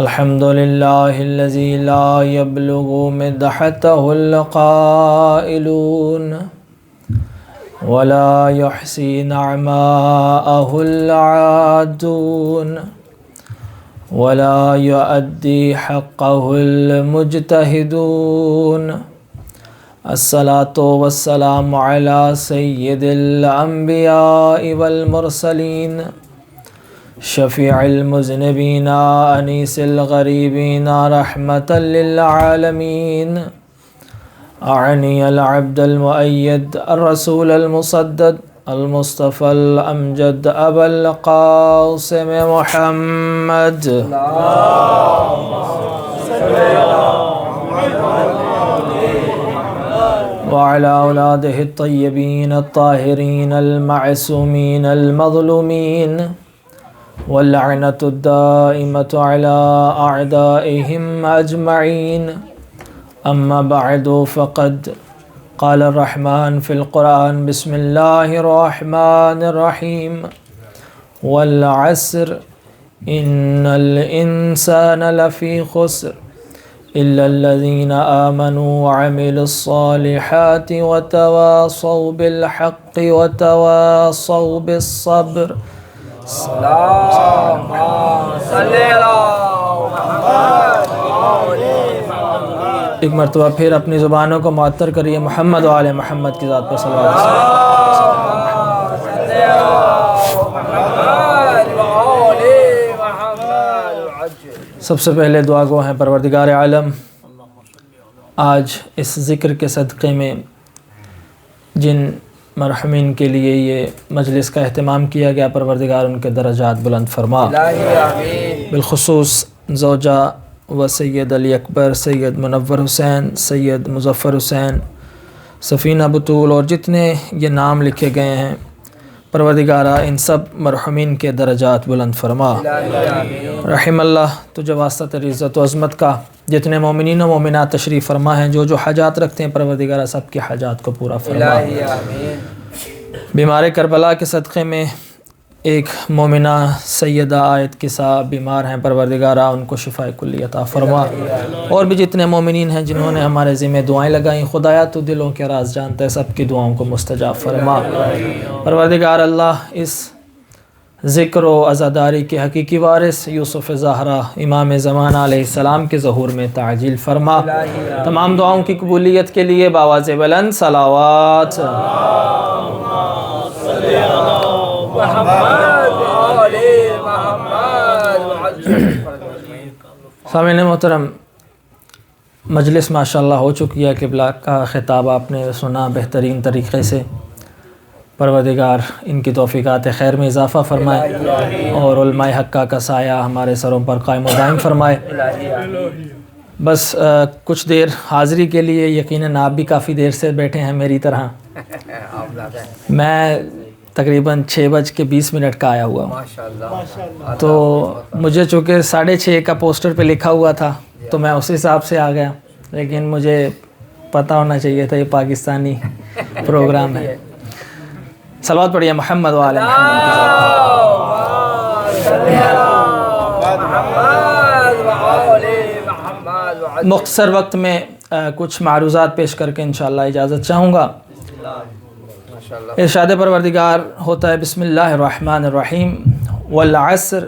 الحمد للہ الذی لا یبلغ مدحتہ القائلون ولا یحصی نعماءہ العادون ولا یؤدی حقہ المجتہدون۔ الصلاة والسلام علی سید الانبیاء والمرسلین، شفیع المذنبین انیس الغریبین، رحمة للعالمین۔ اعنی العبد المؤید الرسول المصدد المصطفى الامجد ابا القاسم محمد، وعلى اولاده الطیبین الطاہرین المعصومین المظلومین، واللعنة الدائمة على اعدائهم اجمعین۔ اما بعد فقد قال الرحمن في القرآن، بسم اللہ الرحمن الرحیم۔ والعصر ان الانسان لفی خسر الا الذین آمنوا وعملوا الصالحات وتواصوا بالحق وتواصوا بالصبر۔ ایک مرتبہ پھر اپنی زبانوں کو معطر کریے محمد و آل محمد کی ذات پر صلوات۔ سب سے پہلے دعا گو ہیں پروردگار عالم، آج اس ذکر کے صدقے میں جن مرحومین کے لیے یہ مجلس کا اہتمام کیا گیا، پروردگار ان کے درجات بلند فرما، بالخصوص زوجہ و سید علی اکبر، سید منور حسین، سید مظفر حسین، سفینہ بطول اور جتنے یہ نام لکھے گئے ہیں، پروردگارہ ان سب مرحومین کے درجات بلند فرما۔ رحم اللہ تجھے واسطہ تیری عزت و عظمت کا، جتنے مومنین و مومنات تشریف فرما ہیں، جو حاجات رکھتے ہیں، پروردگارہ سب کی حاجات کو پورا فرما۔ بیمار کربلا کے صدقے میں ایک مومنہ سیدہ آیت کی صاحب بیمار ہیں، پروردگارہ ان کو شفاء کلی عطا فرما، اور بھی جتنے مومنین ہیں جنہوں نے ہمارے ذمہ دعائیں لگائیں، خدایا تو دلوں کے راز جانتا ہے، سب کی دعاؤں کو مستجاب فرما۔ پروردگار اللہ اس ذکر و عزاداری کے حقیقی وارث یوسف زہرا امام زمانہ علیہ السلام کے ظہور میں تعجیل فرما۔ تمام دعاؤں کی قبولیت کے لیے بآواز بلند صلوات۔ سامعین محترم، مجلس ماشاءاللہ ہو چکی ہے، قبلہ کا خطاب آپ نے سنا بہترین طریقے سے، پروردگار ان کی توفیقات خیر میں اضافہ فرمائے اور علماء حقہ کا سایہ ہمارے سروں پر قائم و دائم فرمائے۔ بس کچھ دیر حاضری کے لیے، یقیناً آپ بھی کافی دیر سے بیٹھے ہیں میری طرح، میں تقریباً 6:20 کا آیا ہوا ہوں، تو مجھے چونکہ 6:30 کا پوسٹر پہ لکھا ہوا تھا تو میں اس حساب سے آ گیا، لیکن مجھے پتہ ہونا چاہیے تھا یہ پاکستانی پروگرام ہے۔ صلوات پڑھیے محمد و آل محمد۔ مختصر وقت میں کچھ معروضات پیش کر کے انشاءاللہ اجازت چاہوں گا۔ ارشاد پروردگار ہوتا ہے بسم اللہ الرحمن الرحیم والعصر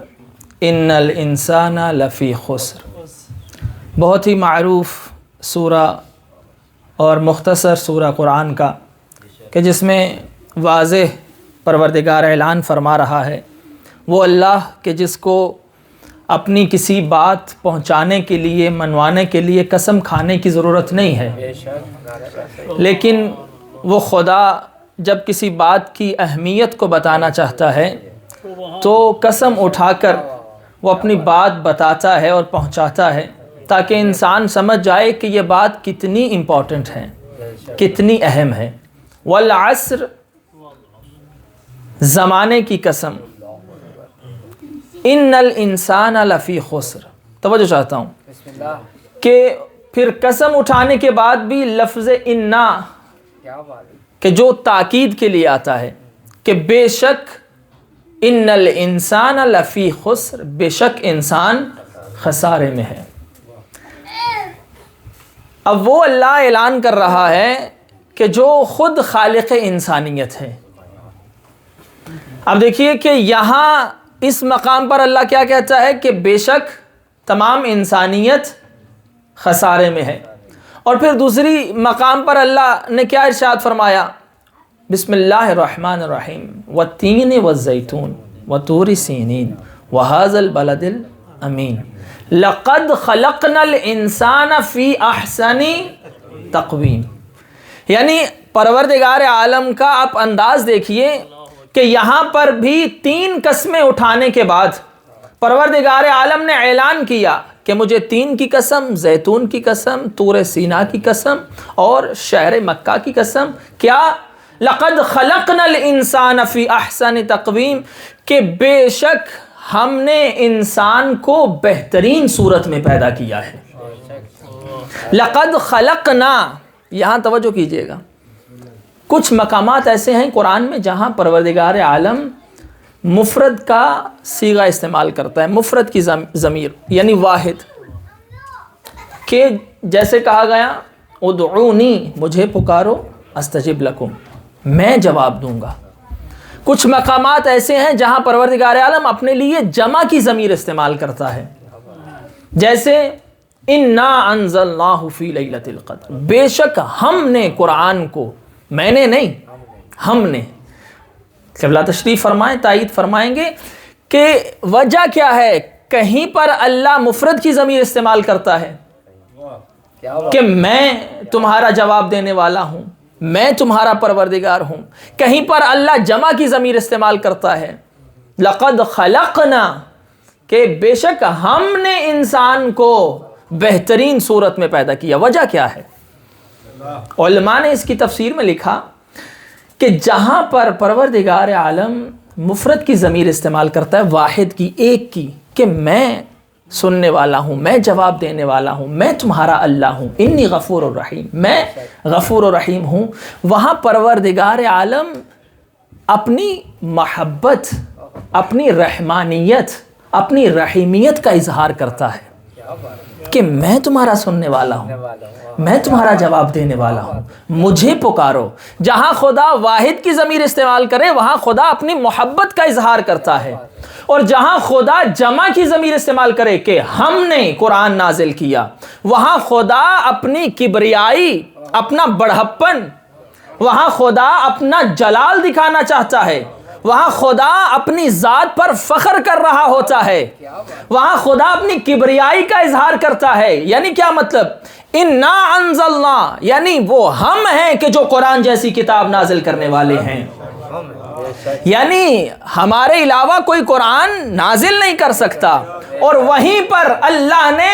ان الانسان لفی خسر. بہت ہی معروف سورہ اور مختصر سورہ قرآن کا کہ جس میں واضح پروردگار اعلان فرما رہا ہے وہ اللہ کہ جس کو اپنی کسی بات پہنچانے کے لیے منوانے کے لیے قسم کھانے کی ضرورت نہیں ہے، لیکن وہ خدا جب کسی بات کی اہمیت کو بتانا چاہتا ہے تو قسم اٹھا کر وہ اپنی بات بتاتا ہے اور پہنچاتا ہے تاکہ انسان سمجھ جائے کہ یہ بات کتنی امپورٹنٹ ہے، کتنی اہم ہے. والعصر، زمانے کی قسم. ان الانسان لفی خسر. توجہ چاہتا ہوں کہ پھر قسم اٹھانے کے بعد بھی لفظ انا کہ جو تاکید کے لیے آتا ہے کہ بے شک ان الانسان لفی خسر، بے شک انسان خسارے میں ہے. اب وہ اللہ اعلان کر رہا ہے کہ جو خود خالق انسانیت ہے. اب دیکھیے کہ یہاں اس مقام پر اللہ کیا کہتا ہے کہ بے شک تمام انسانیت خسارے میں ہے، اور پھر دوسری مقام پر اللہ نے کیا ارشاد فرمایا؟ بسم اللہ الرحمن الرحیم والتین والزیتون وطور سینین وہذا البلد الامین لقد خلقنا الانسان فی احسن تقویم. یعنی پروردگار عالم کا آپ انداز دیکھیے کہ یہاں پر بھی 3 قسمیں اٹھانے کے بعد پروردگار عالم نے اعلان کیا کہ مجھے 3 کی قسم، زیتون کی قسم، طور سینا کی قسم اور شہر مکہ کی قسم. کیا؟ لقد خلقنا الانسان فی احسن تقویم، کہ بے شک ہم نے انسان کو بہترین صورت میں پیدا کیا ہے. لقد خلقنا، یہاں توجہ کیجئے گا، کچھ مقامات ایسے ہیں قرآن میں جہاں پروردگار عالم مفرد کا صیغہ استعمال کرتا ہے، مفرد کی ضمیر یعنی واحد، کہ جیسے کہا گیا ادعونی، مجھے پکارو، استجب لکم، میں جواب دوں گا. کچھ مقامات ایسے ہیں جہاں پروردگار عالم اپنے لیے جمع کی ضمیر استعمال کرتا ہے، جیسے انا انزلناہ فی لیلۃ القدر، بے شک ہم نے قرآن کو، میں نے نہیں، ہم نے. قبلہ تشریف فرمائیں، تائید فرمائیں گے کہ وجہ کیا ہے. کہیں پر اللہ مفرد کی ضمیر استعمال کرتا ہے کہ میں تمہارا جواب دینے والا ہوں، میں تمہارا پروردگار ہوں. کہیں پر اللہ جمع کی ضمیر استعمال کرتا ہے، لقد خلقنا، کہ بے شک ہم نے انسان کو بہترین صورت میں پیدا کیا. وجہ کیا ہے؟ علماء نے اس کی تفسیر میں لکھا کہ جہاں پر پروردگار عالم مفرد کی ضمیر استعمال کرتا ہے، واحد کی، ایک کی، کہ میں سننے والا ہوں، میں جواب دینے والا ہوں، میں تمہارا اللہ ہوں، انی غفور الرحیم، میں غفور الرحیم ہوں، وہاں پروردگار عالم اپنی محبت، اپنی رحمانیت، اپنی رحیمیت کا اظہار کرتا ہے کہ میں تمہارا سننے والا ہوں، میں تمہارا جواب دینے والا ہوں، مجھے پکارو. جہاں خدا واحد کی ضمیر استعمال کرے وہاں خدا اپنی محبت کا اظہار کرتا ہے، اور جہاں خدا جمع کی ضمیر استعمال کرے کہ ہم نے قرآن نازل کیا، وہاں خدا اپنی کبریائی، اپنا بڑھپن، وہاں خدا اپنا جلال دکھانا چاہتا ہے، وہاں خدا اپنی ذات پر فخر کر رہا ہوتا ہے، وہاں خدا اپنی کبریائی کا اظہار کرتا ہے. یعنی کیا مطلب؟ انا انزلنا، یعنی وہ ہم ہیں کہ جو قرآن جیسی کتاب نازل کرنے والے ہیں. یعنی ہمارے علاوہ کوئی قرآن نازل نہیں کر سکتا. اور وہیں پر اللہ نے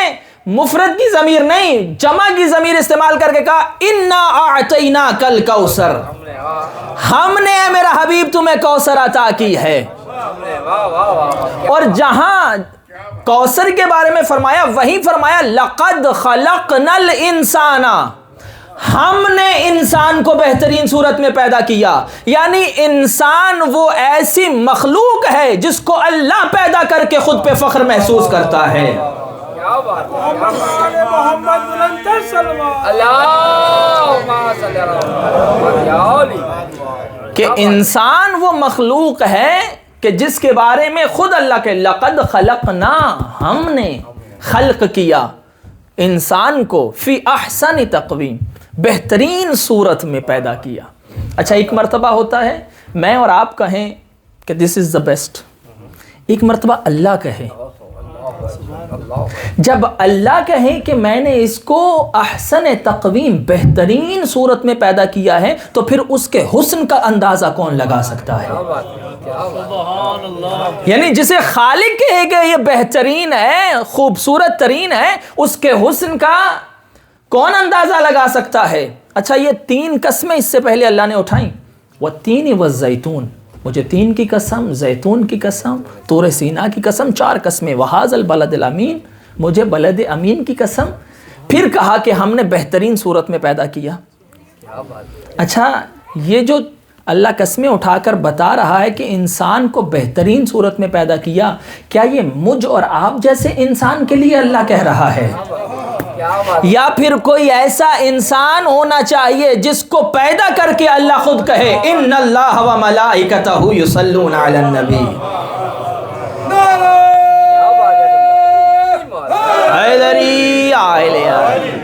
مفرد کی ضمیر نہیں، جمع کی ضمیر استعمال کر کے کہا انا اعطیناک الکوثر، ہم نے اے میرا حبیب تمہیں کوثر عطا کی ہے. اور جہاں کوثر کے بارے میں فرمایا وہیں فرمایا لقد خلقنا الانسان، ہم نے انسان کو بہترین صورت میں پیدا کیا. یعنی انسان وہ ایسی مخلوق ہے جس کو اللہ پیدا کر کے خود پہ فخر محسوس کرتا ہے. کہ انسان وہ مخلوق ہے کہ جس کے بارے میں خود اللہ کے لقد خلقنا، ہم نے خلق کیا انسان کو فی احسن تقویم، بہترین صورت میں پیدا کیا. اچھا ایک مرتبہ ہوتا ہے میں اور آپ کہیں کہ دس از دا بیسٹ، ایک مرتبہ اللہ کہے. جب اللہ کہے کہ میں نے اس کو احسن تقویم بہترین صورت میں پیدا کیا ہے تو پھر اس کے حسن کا اندازہ کون لگا سکتا ہے؟ یعنی جسے خالق کہے کہ یہ بہترین ہے، خوبصورت ترین ہے، اس کے حسن کا کون اندازہ لگا سکتا ہے؟ اچھا یہ 3 قسمیں اس سے پہلے اللہ نے اٹھائیں، والتین والزیتون، مجھے تین کی قسم، زیتون کی قسم، طور سینا کی قسم، 4 قسمیں، وہذا البلد الامین، مجھے بلد امین کی قسم. پھر کہا کہ ہم نے بہترین صورت میں پیدا کیا. اچھا یہ جو اللہ قسمیں اٹھا کر بتا رہا ہے کہ انسان کو بہترین صورت میں پیدا کیا، کیا یہ مجھ اور آپ جیسے انسان کے لیے اللہ کہہ رہا ہے، یا پھر کوئی ایسا انسان ہونا چاہیے جس کو پیدا کر کے اللہ خود کہے ان اللہ و ملائکتہ یصلون علی النبی؟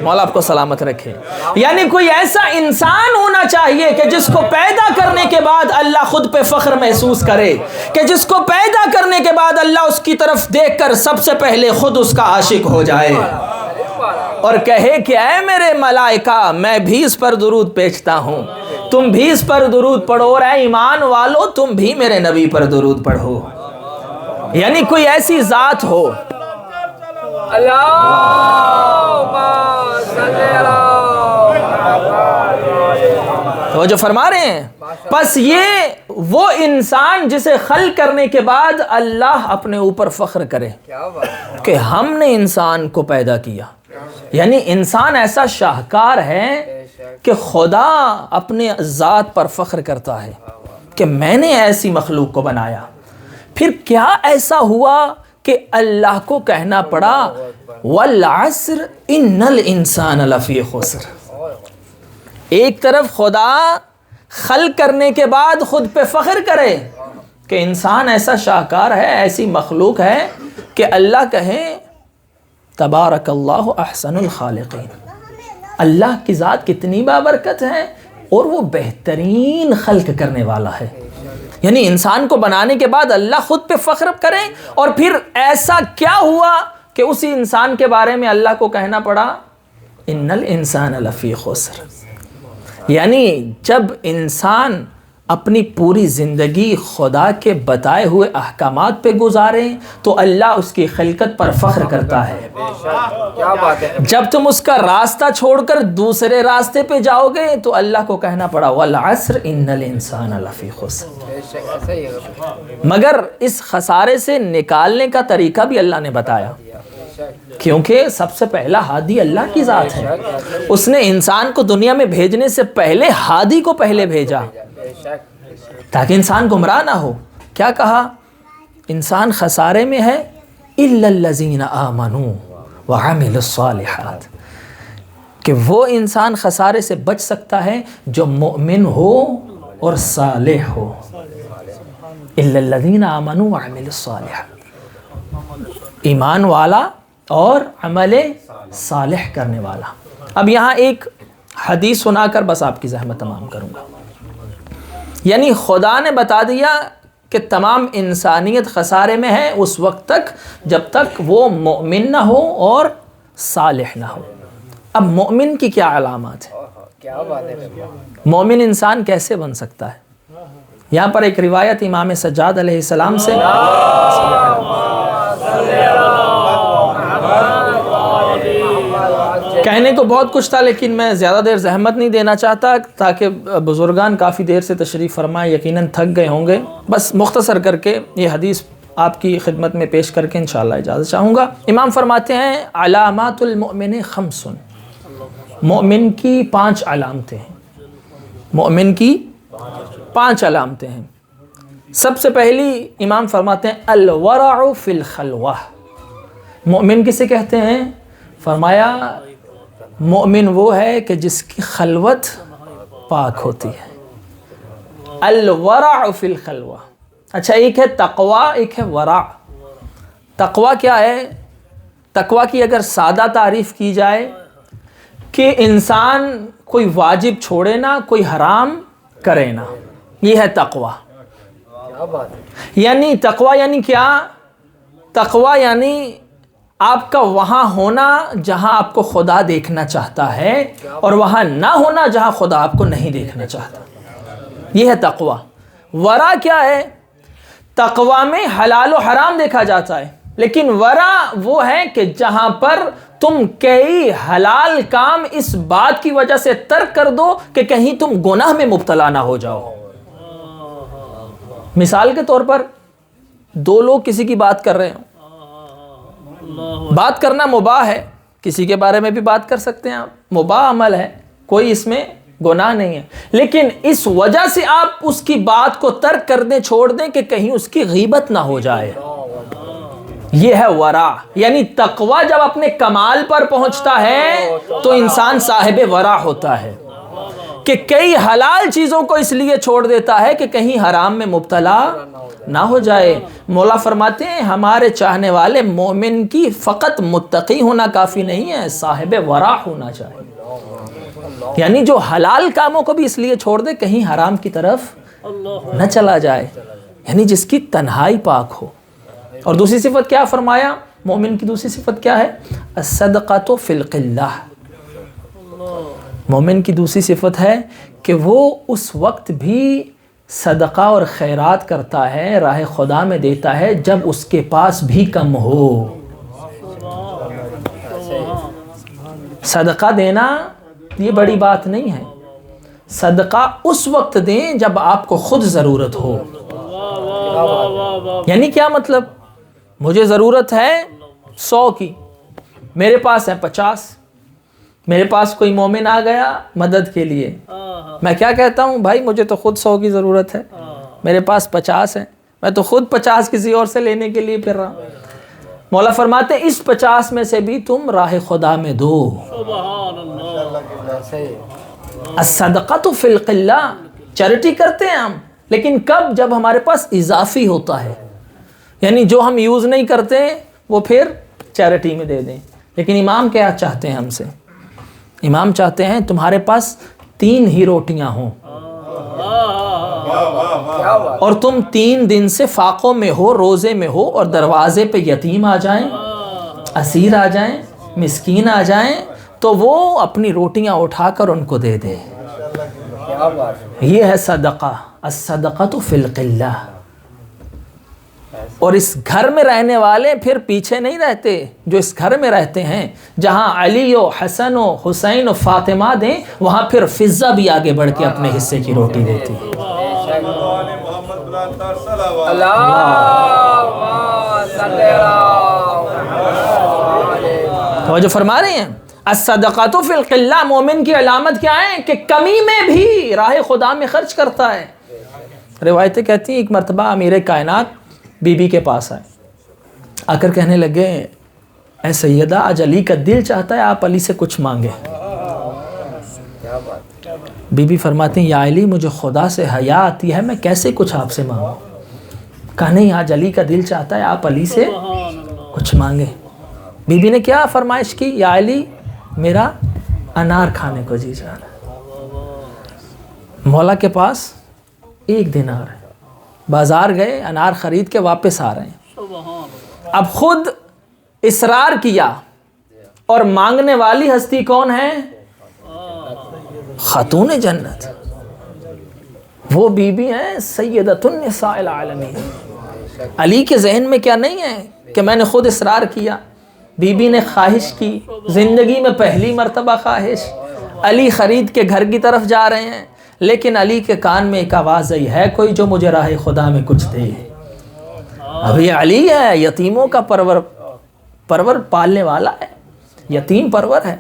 مولا آپ کو سلامت رکھے. یعنی کوئی ایسا انسان ہونا چاہیے کہ جس کو پیدا کرنے کے بعد اللہ خود پہ فخر محسوس کرے، کہ جس کو پیدا کرنے کے بعد اللہ اس کی طرف دیکھ کر سب سے پہلے خود اس کا عاشق ہو جائے اور کہے کہ اے میرے ملائکہ میں بھی اس پر درود بھیجتا ہوں، تم بھی اس پر درود پڑھو، اور اے ایمان والو تم بھی میرے نبی پر درود پڑھو. یعنی کوئی ایسی ذات ہو. تو جو فرما رہے ہیں پس یہ وہ انسان جسے خلق کرنے کے بعد اللہ اپنے اوپر فخر کرے کہ ہم نے انسان کو پیدا کیا. یعنی انسان ایسا شاہکار ہے کہ خدا اپنے ذات پر فخر کرتا ہے کہ میں نے ایسی مخلوق کو بنایا. پھر کیا ایسا ہوا کہ اللہ کو کہنا پڑا والعصر ان الانسان لفی خسر؟ ایک طرف خدا خلق کرنے کے بعد خود پہ فخر کرے کہ انسان ایسا شاہکار ہے، ایسی مخلوق ہے کہ اللہ کہے تبارک اللہ احسن الخالقین، اللہ کی ذات کتنی بابرکت ہے اور وہ بہترین خلق کرنے والا ہے. یعنی انسان کو بنانے کے بعد اللہ خود پہ فخر کرے، اور پھر ایسا کیا ہوا کہ اسی انسان کے بارے میں اللہ کو کہنا پڑا ان الانسان لفی خسر. یعنی جب انسان اپنی پوری زندگی خدا کے بتائے ہوئے احکامات پہ گزارے تو اللہ اس کی خلقت پر فخر کرتا ہے. جب تم اس کا راستہ چھوڑ کر دوسرے راستے پہ جاؤ گے تو اللہ کو کہنا پڑا والعصر ان الانسان لفی خسر. مگر اس خسارے سے نکالنے کا طریقہ بھی اللہ نے بتایا، کیونکہ سب سے پہلا ہادی اللہ کی ذات ہے. اس نے انسان کو دنیا میں بھیجنے سے پہلے ہادی کو پہلے بھیجا تاکہ انسان گمراہ نہ ہو. کیا کہا؟ انسان خسارے میں ہے الا الذین آمنوا وعملوا الصالحات، کہ وہ انسان خسارے سے بچ سکتا ہے جو مؤمن ہو اور صالح ہو. الا الذین آمنوا وعملوا الصالحات، ایمان والا اور عمل صالح کرنے والا. اب یہاں ایک حدیث سنا کر بس آپ کی زحمت تمام کروں گا. یعنی خدا نے بتا دیا کہ تمام انسانیت خسارے میں ہے اس وقت تک جب تک وہ مومن نہ ہو اور صالح نہ ہو. اب مومن کی کیا علامات ہیں؟ مومن انسان کیسے بن سکتا ہے؟ یہاں پر ایک روایت امام سجاد علیہ السلام سے کہنے کو بہت کچھ تھا، لیکن میں زیادہ دیر زحمت نہیں دینا چاہتا تاکہ بزرگان کافی دیر سے تشریف فرمائیں، یقیناً تھک گئے ہوں گے. بس مختصر کر کے یہ حدیث آپ کی خدمت میں پیش کر کے انشاءاللہ اجازت چاہوں گا. امام فرماتے ہیں علامات المؤمن 5، مومن کی 5 علامتیں ہیں. مومن کی 5 علامتیں ہیں. سب سے پہلی امام فرماتے ہیں الورع فی الخلوہ، مومن کسے کہتے ہیں؟ فرمایا مومن وہ ہے کہ جس کی خلوت پاک ہوتی ہے. الورع فی الخلوہ. اچھا، ایک ہے تقوی، ایک ہے ورع. تقوی کیا ہے؟ تقوی کی اگر سادہ تعریف کی جائے کہ انسان کوئی واجب چھوڑے نہ، کوئی حرام کرے نہ، یہ ہے تقوی. یعنی تقوی یعنی کیا؟ تقوی یعنی آپ کا وہاں ہونا جہاں آپ کو خدا دیکھنا چاہتا ہے، اور وہاں نہ ہونا جہاں خدا آپ کو نہیں دیکھنا چاہتا. یہ ہے تقوی. ورع کیا ہے؟ تقوی میں حلال و حرام دیکھا جاتا ہے، لیکن ورع وہ ہے کہ جہاں پر تم کئی حلال کام اس بات کی وجہ سے ترک کر دو کہ کہیں تم گناہ میں مبتلا نہ ہو جاؤ. مثال کے طور پر دو لوگ کسی کی بات کر رہے ہوں، بات کرنا مباح ہے، کسی کے بارے میں بھی بات کر سکتے ہیں آپ، مباح عمل ہے، کوئی اس میں گناہ نہیں ہے، لیکن اس وجہ سے آپ اس کی بات کو ترک کر دیں، چھوڑ دیں کہ کہیں اس کی غیبت نہ ہو جائے. یہ ہے ورع. یعنی تقوی جب اپنے کمال پر پہنچتا ہے تو انسان صاحب ورع ہوتا ہے کہ کئی حلال چیزوں کو اس لیے چھوڑ دیتا ہے کہ کہیں حرام میں مبتلا نہ ہو جائے. مولا فرماتے ہیں ہمارے چاہنے والے مومن کی فقط متقی ہونا کافی نہیں ہے، صاحب ورع ہونا چاہیے. یعنی جو حلال کاموں کو بھی اس لیے چھوڑ دے کہیں حرام کی طرف نہ چلا جائے، یعنی جس کی تنہائی پاک ہو. اور دوسری صفت کیا فرمایا؟ مومن کی دوسری صفت کیا ہے؟ الصدقۃ فی القلہ. مومن کی دوسری صفت ہے کہ وہ اس وقت بھی صدقہ اور خیرات کرتا ہے، راہ خدا میں دیتا ہے جب اس کے پاس بھی کم ہو. صدقہ دینا یہ بڑی بات نہیں ہے. صدقہ اس وقت دیں جب آپ کو خود ضرورت ہو. یعنی کیا مطلب؟ مجھے ضرورت ہے 100 کی، میرے پاس ہے 50. میرے پاس کوئی مومن آ گیا مدد کے لیے، میں کیا کہتا ہوں؟ بھائی مجھے تو خود 100 کی ضرورت ہے، میرے پاس 50 ہے، میں تو خود 50 کسی اور سے لینے کے لیے پھر رہا ہوں. مولا فرماتے ہیں اس 50 میں سے بھی تم راہ خدا میں دو. الصدقۃ فی القلہ. چیریٹی کرتے ہیں ہم، لیکن کب؟ جب ہمارے پاس اضافی ہوتا ہے، یعنی جو ہم یوز نہیں کرتے وہ پھر چیریٹی میں دے دیں. لیکن امام کیا چاہتے ہیں ہم سے؟ امام چاہتے ہیں تمہارے پاس 3 ہی روٹیاں ہوں اور تم 3 دن سے فاقوں میں ہو، روزے میں ہو، اور دروازے پہ یتیم آ جائیں، اسیر آ جائیں، مسکین آ جائیں، تو وہ اپنی روٹیاں اٹھا کر ان کو دے دے. یہ ہے صدقہ. الصدقۃ فی القلہ. اور اس گھر میں رہنے والے پھر پیچھے نہیں رہتے. جو اس گھر میں رہتے ہیں جہاں علی و حسن و حسین و فاطمہ دیں، وہاں پھر فضہ بھی آگے بڑھ کے اپنے حصے کی روٹی دیتی ہے. توجہ فرما رہے ہیں؟ الصدقۃ فی القلہ. مومن کی علامت کیا ہے؟ کہ کمی میں بھی راہ خدا میں خرچ کرتا ہے. روایتیں کہتی ہیں ایک مرتبہ امیر کائنات بی بی کے پاس آئے، آ کر کہنے لگے اے سیدہ آج علی کا دل چاہتا ہے آپ علی سے کچھ مانگے. بی بی فرماتی ہیں یا علی مجھے خدا سے حیا آتی ہے، میں کیسے کچھ آپ سے مانگوں. کہا نہیں آج علی کا دل چاہتا ہے آپ علی سے کچھ مانگے. بی بی نے کیا فرمائش کی؟ یا علی میرا انار کھانے کو جی چاہ رہا ہے. مولا کے پاس 1 دینار ہے، بازار گئے انار خرید کے واپس آ رہے ہیں. اب خود اصرار کیا، اور مانگنے والی ہستی کون ہے؟ خاتون جنت، وہ بی بی ہیں سیدۃ النساء العالمین. علی کے ذہن میں کیا نہیں ہے کہ میں نے خود اصرار کیا؟ بی بی نے خواہش کی، زندگی میں پہلی مرتبہ خواہش. علی خرید کے گھر کی طرف جا رہے ہیں، لیکن علی کے کان میں ایک آواز آئی ہے کوئی جو مجھے راہ خدا میں کچھ دے. اب یہ علی ہے، یتیموں کا پرور پالنے والا ہے، یتیم پرور ہے.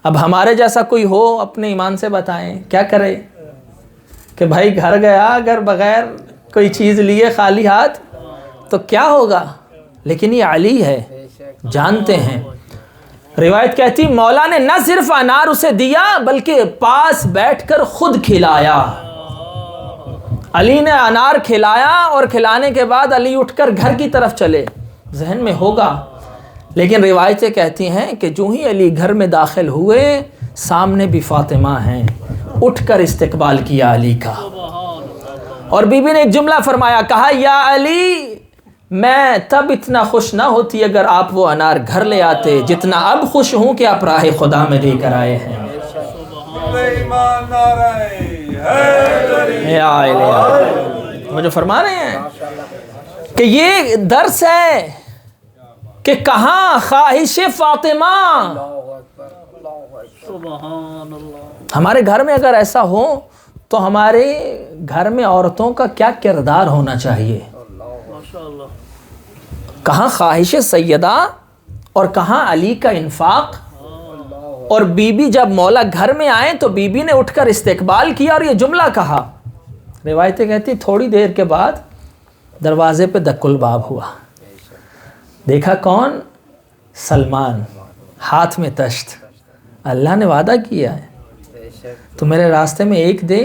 اب ہمارے جیسا کوئی ہو اپنے ایمان سے بتائیں کیا کرے؟ کہ بھائی گھر گیا اگر بغیر کوئی چیز لیے خالی ہاتھ تو کیا ہوگا؟ لیکن یہ علی ہے، جانتے ہیں۔ روایت کہتی مولا نے نہ صرف انار اسے دیا بلکہ پاس بیٹھ کر خود کھلایا۔ علی نے انار کھلایا اور کھلانے کے بعد علی اٹھ کر گھر کی طرف چلے۔ ذہن میں ہوگا، لیکن روایتیں کہتی ہیں کہ جو ہی علی گھر میں داخل ہوئے سامنے بھی فاطمہ ہیں، اٹھ کر استقبال کیا علی کا، اور بی بی نے ایک جملہ فرمایا، کہا یا علی میں تب اتنا خوش نہ ہوتی اگر آپ وہ انار گھر لے آتے جتنا اب خوش ہوں کہ آپ راہ خدا میں لے کر آئے ہیں۔ ایمان نعرہ حیدری، وہ جو فرما رہے ہیں کہ یہ درس ہے کہ کہاں خواہش فاطمہ۔ ہمارے گھر میں اگر ایسا ہو تو ہمارے گھر میں عورتوں کا کیا کردار ہونا چاہیے؟ کہاں خواہش سیدہ اور کہاں علی کا انفاق۔ اور بی بی جب مولا گھر میں آئے تو بی بی نے اٹھ کر استقبال کیا اور یہ جملہ کہا۔ روایتیں کہتی تھوڑی دیر کے بعد دروازے پہ دق الباب ہوا، دیکھا کون؟ سلمان، ہاتھ میں تشت۔ اللہ نے وعدہ کیا ہے تو میرے راستے میں ایک دے۔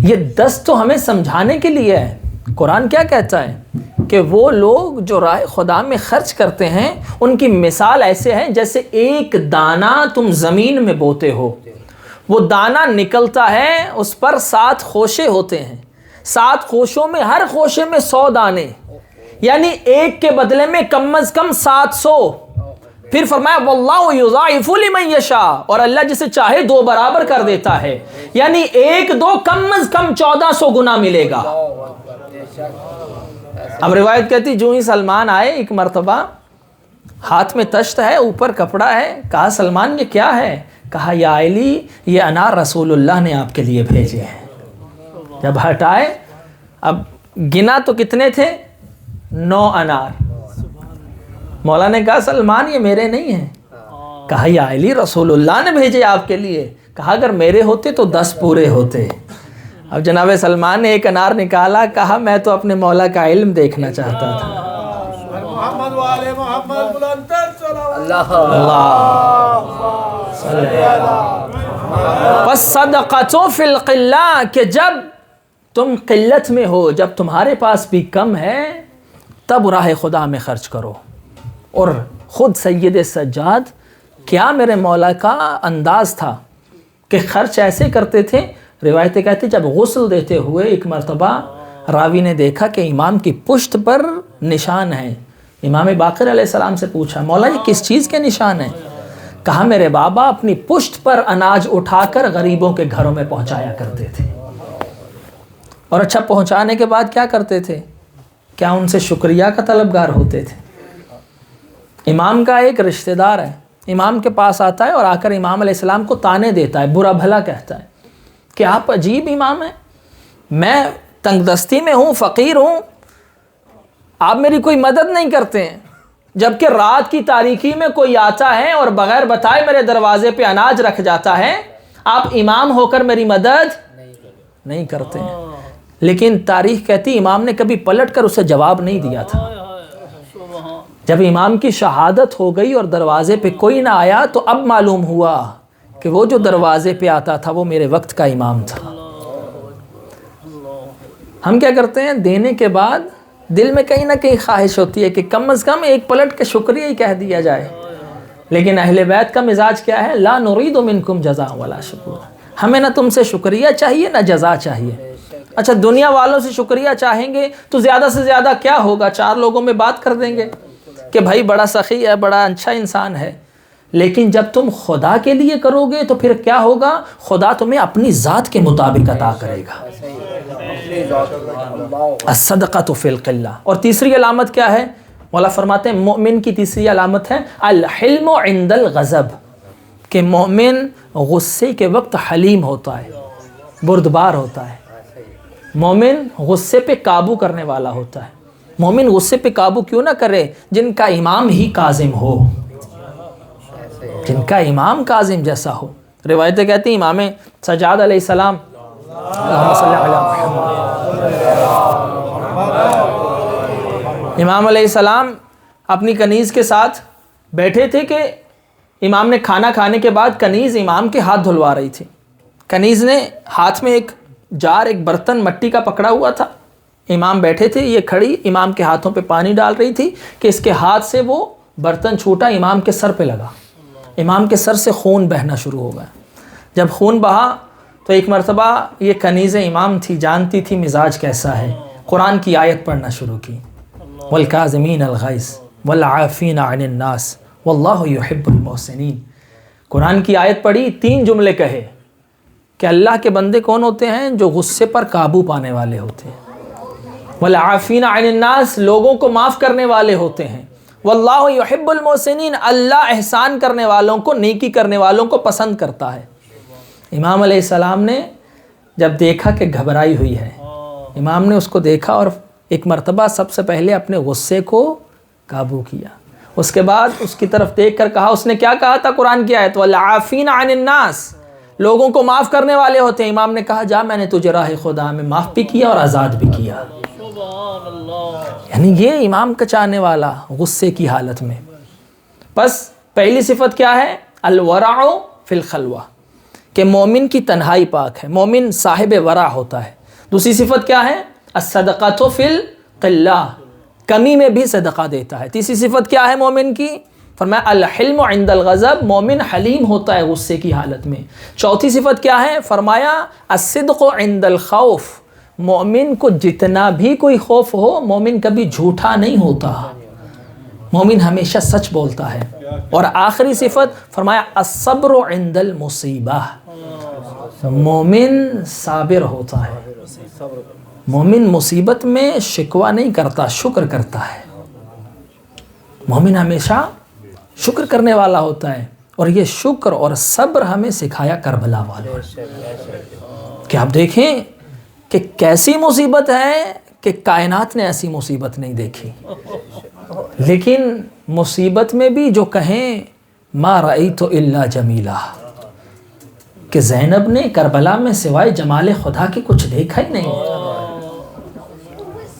یہ دست تو ہمیں سمجھانے کے لیے ہے۔ قرآن کیا کہتا ہے کہ وہ لوگ جو راہ خدا میں خرچ کرتے ہیں ان کی مثال ایسے ہے جیسے ایک دانہ تم زمین میں بوتے ہو، وہ دانہ نکلتا ہے، اس پر 7 خوشے ہوتے ہیں، 7 خوشوں میں ہر خوشے میں 100 دانے، یعنی ایک کے بدلے میں کم از کم 700۔ پھر فرمایا واللہ یضاعف لمن یشاء، اور اللہ جسے چاہے 2 برابر کر دیتا ہے، یعنی 1 2 کم از کم 1400 گنا ملے گا۔ اب روایت کہتی جو ہی سلمان آئے ایک مرتبہ، ہاتھ میں تشت ہے، اوپر کپڑا ہے، کہا سلمان یہ کیا ہے؟ کہا یا علی یہ انار رسول اللہ نے آپ کے لیے بھیجے ہیں۔ جب ہٹائے، اب گنا تو کتنے تھے؟ 9 انار۔ مولا نے کہا سلمان یہ میرے نہیں ہیں۔ کہا یا علی رسول اللہ نے بھیجے آپ کے لیے۔ کہا اگر میرے ہوتے تو 10 پورے ہوتے۔ اب جناب سلمان نے ایک انار نکالا، کہا میں تو اپنے مولا کا علم دیکھنا چاہتا تھا۔ محمد والے محمد بلندر صلوات والصدقۃ فی القلہ، کہ جب تم قلت میں ہو، جب تمہارے پاس بھی کم ہے، تب راہ خدا میں خرچ کرو۔ اور خود سید سجاد کیا میرے مولا کا انداز تھا کہ خرچ ایسے کرتے تھے۔ روایتیں کہتے جب غسل دیتے ہوئے ایک مرتبہ راوی نے دیکھا کہ امام کی پشت پر نشان ہے۔ امام باقر علیہ السلام سے پوچھا مولا یہ کس چیز کے نشان ہیں؟ کہا میرے بابا اپنی پشت پر اناج اٹھا کر غریبوں کے گھروں میں پہنچایا کرتے تھے۔ اور اچھا پہنچانے کے بعد کیا کرتے تھے؟ کیا ان سے شکریہ کا طلبگار ہوتے تھے؟ امام کا ایک رشتہ دار ہے، امام کے پاس آتا ہے اور آ کر امام علیہ السلام کو تانے دیتا ہے، برا بھلا کہتا ہے کہ آپ عجیب امام ہیں، میں تنگ دستی میں ہوں، فقیر ہوں، آپ میری کوئی مدد نہیں کرتے ہیں، جبکہ رات کی تاریکی میں کوئی آتا ہے اور بغیر بتائے میرے دروازے پہ اناج رکھ جاتا ہے، آپ امام ہو کر میری مدد نہیں کرتے ہیں۔ لیکن تاریخ کہتی امام نے کبھی پلٹ کر اسے جواب نہیں دیا تھا۔ جب امام کی شہادت ہو گئی اور دروازے پہ کوئی نہ آیا تو اب معلوم ہوا کہ وہ جو دروازے پہ آتا تھا وہ میرے وقت کا امام تھا۔ ہم کیا کرتے ہیں؟ دینے کے بعد دل میں کہیں نہ کہیں خواہش ہوتی ہے کہ کم از کم ایک پلٹ کے شکریہ ہی کہہ دیا جائے، لیکن اہل بیت کا مزاج کیا ہے؟ لا نرید منکم جزاء ولا شکور، ہمیں نہ تم سے شکریہ چاہیے نہ جزا چاہیے۔ اچھا دنیا والوں سے شکریہ چاہیں گے تو زیادہ سے زیادہ کیا ہوگا؟ 4 لوگوں میں بات کر دیں گے کہ بھائی بڑا سخی ہے، بڑا اچھا انسان ہے، لیکن جب تم خدا کے لیے کرو گے تو پھر کیا ہوگا؟ خدا تمہیں اپنی ذات کے مطابق عطا کرے گا۔ الصدقۃ فی القلہ۔ اور تیسری علامت کیا ہے؟ مولا فرماتے ہیں مومن کی تیسری علامت ہے الحلم عند الغضب، کہ مومن غصے کے وقت حلیم ہوتا ہے، بردبار ہوتا ہے، مومن غصے پہ قابو کرنے والا ہوتا ہے۔ مومن غصے پہ قابو کیوں نہ کرے؟ جن کا امام ہی کاظم ہو، جن کا امام کاظم جیسا ہو۔ روایتیں کہتی ہیں امام سجاد علیہ السلام اللہم صلی علی محمد امام علیہ السلام اپنی کنیز کے ساتھ بیٹھے تھے کہ امام نے کھانا کھانے کے بعد کنیز امام کے ہاتھ دھلوا رہی تھی. کنیز نے ہاتھ میں ایک جار، ایک برتن مٹی کا پکڑا ہوا تھا. امام بیٹھے تھے، یہ کھڑی امام کے ہاتھوں پہ پانی ڈال رہی تھی کہ اس کے ہاتھ سے وہ برتن چھوٹا، امام کے سر پہ لگا. امام کے سر سے خون بہنا شروع ہو گیا. جب خون بہا تو ایک مرتبہ یہ کنیز امام تھی، جانتی تھی مزاج کیسا ہے، قرآن کی آیت پڑھنا شروع کی، والکاظمین الغیظ والعافین عن الناس واللہ یحب المحسنین. قرآن کی آیت پڑھی، 3 جملے کہے کہ اللہ کے بندے کون ہوتے ہیں؟ جو غصے پر قابو پانے والے ہوتے ہیں. والعافین عن الناس، لوگوں کو معاف کرنے والے ہوتے ہیں. واللہ یحب المحسنین، اللہ احسان کرنے والوں کو، نیکی کرنے والوں کو پسند کرتا ہے. امام علیہ السلام نے جب دیکھا کہ گھبرائی ہوئی ہے، امام نے اس کو دیکھا اور ایک مرتبہ سب سے پہلے اپنے غصے کو قابو کیا. اس کے بعد اس کی طرف دیکھ کر کہا، اس نے کیا کہا تھا قرآن کی آیت، والعافین عن الناس، لوگوں کو معاف کرنے والے ہوتے ہیں. امام نے کہا جا، میں نے تجھے راہ خدا میں معاف بھی کیا اور آزاد بھی کیا. یعنی یہ امام کا چاہنے والا غصے کی حالت میں. بس پہلی صفت کیا ہے؟ الورع فی الخلوہ، کہ مومن کی تنہائی پاک ہے، مومن صاحب ورع ہوتا ہے. دوسری صفت کیا ہے؟ الصدقۃ فی القلہ، کمی میں بھی صدقہ دیتا ہے. تیسری صفت کیا ہے مومن کی؟ فرمایا الحلم عند الغضب، مومن حلیم ہوتا ہے غصے کی حالت میں. چوتھی صفت کیا ہے؟ فرمایا الصدق عند الخوف، مومن کو جتنا بھی کوئی خوف ہو، مومن کبھی جھوٹا نہیں ہوتا، مومن ہمیشہ سچ بولتا ہے. اور آخری صفت فرمایا الصبر عند المصیبہ، مومن صابر ہوتا ہے، مومن مصیبت میں شکوہ نہیں کرتا، شکر کرتا ہے. مومن ہمیشہ شکر کرنے والا ہوتا ہے. اور یہ شکر اور صبر ہمیں سکھایا کربلا والے، کہ آپ دیکھیں کہ کیسی مصیبت ہے کہ کائنات نے ایسی مصیبت نہیں دیکھی. لیکن مصیبت میں بھی جو کہیں ما رأیت الا جمیلہ، کہ زینب نے کربلا میں سوائے جمال خدا کے کچھ دیکھا ہی نہیں.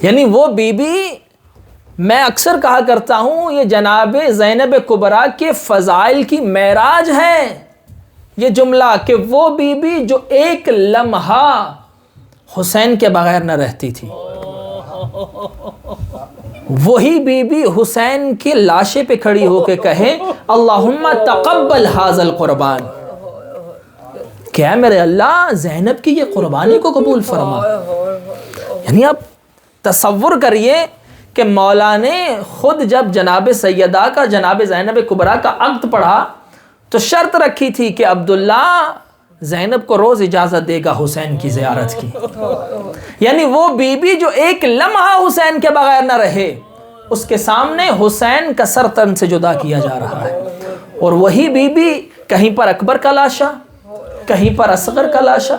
یعنی وہ بی بی، میں اکثر کہا کرتا ہوں، یہ جناب زینب کبریٰ کے فضائل کی معراج ہے یہ جملہ، کہ وہ بی بی جو ایک لمحہ حسین کے بغیر نہ رہتی تھی، وہی بی بی حسین کے لاشے پہ کھڑی ہو کے کہے اللہم تقبل ھذا القربان، کیا میرے اللہ زینب کی یہ قربانی کو قبول فرما. یعنی آپ تصور کریے کہ مولا نے خود جب جناب سیدہ کا، جناب زینب کبریٰ کا عقد پڑھا تو شرط رکھی تھی کہ عبداللہ زینب کو روز اجازت دے گا حسین کی زیارت کی. یعنی وہ بی بی جو ایک لمحہ حسین کے بغیر نہ رہے، اس کے سامنے حسین کا سر تن سے جدا کیا جا رہا ہے. اور وہی بی بی کہیں پر اکبر کا لاشا، کہیں پر اصغر کا لاشا،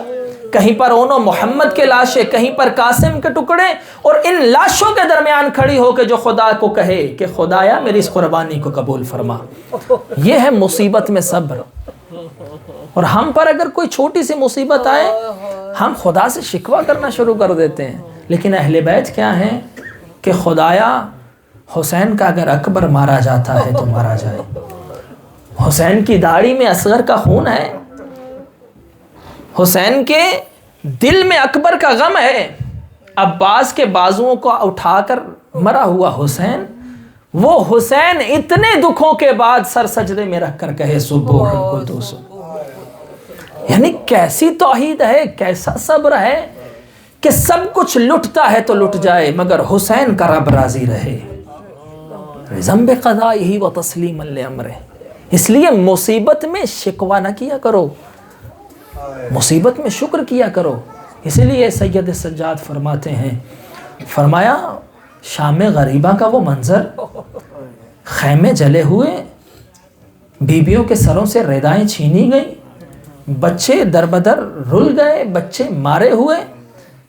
کہیں پر اونو محمد کے لاشے، کہیں پر قاسم کے ٹکڑے، اور ان لاشوں کے درمیان کھڑی ہو کے جو خدا کو کہے کہ خدایا میری اس قربانی کو قبول فرما. یہ ہے مصیبت میں صبر. اور ہم پر اگر کوئی چھوٹی سی مصیبت آئے، ہم خدا سے شکوہ کرنا شروع کر دیتے ہیں. لیکن اہل بیت کیا ہیں کہ خدایا حسین کا اگر اکبر مارا جاتا ہے تو مارا جائے، حسین کی داڑھی میں اصغر کا خون ہے، حسین کے دل میں اکبر کا غم ہے، عباس کے بازوؤں کو اٹھا کر مرا ہوا حسین، وہ حسین اتنے دکھوں کے بعد سر سجدے میں رکھ کر کہے سبوح القدوس. یعنی کیسی توحید ہے، کیسا صبر ہے کہ سب کچھ لٹتا ہے تو لٹ جائے مگر حسین کا رب راضی رہے. رضم بقضائہ و تسلیما لامرہ. اس لیے مصیبت میں شکوہ نہ کیا کرو، مصیبت میں شکر کیا کرو. اسی لیے سید سجاد فرماتے ہیں، فرمایا شام غریبہ کا وہ منظر، خیمے جلے ہوئے، بیویوں کے سروں سے ردائیں چھینی گئیں، بچے در بدر رل گئے، بچے مارے ہوئے،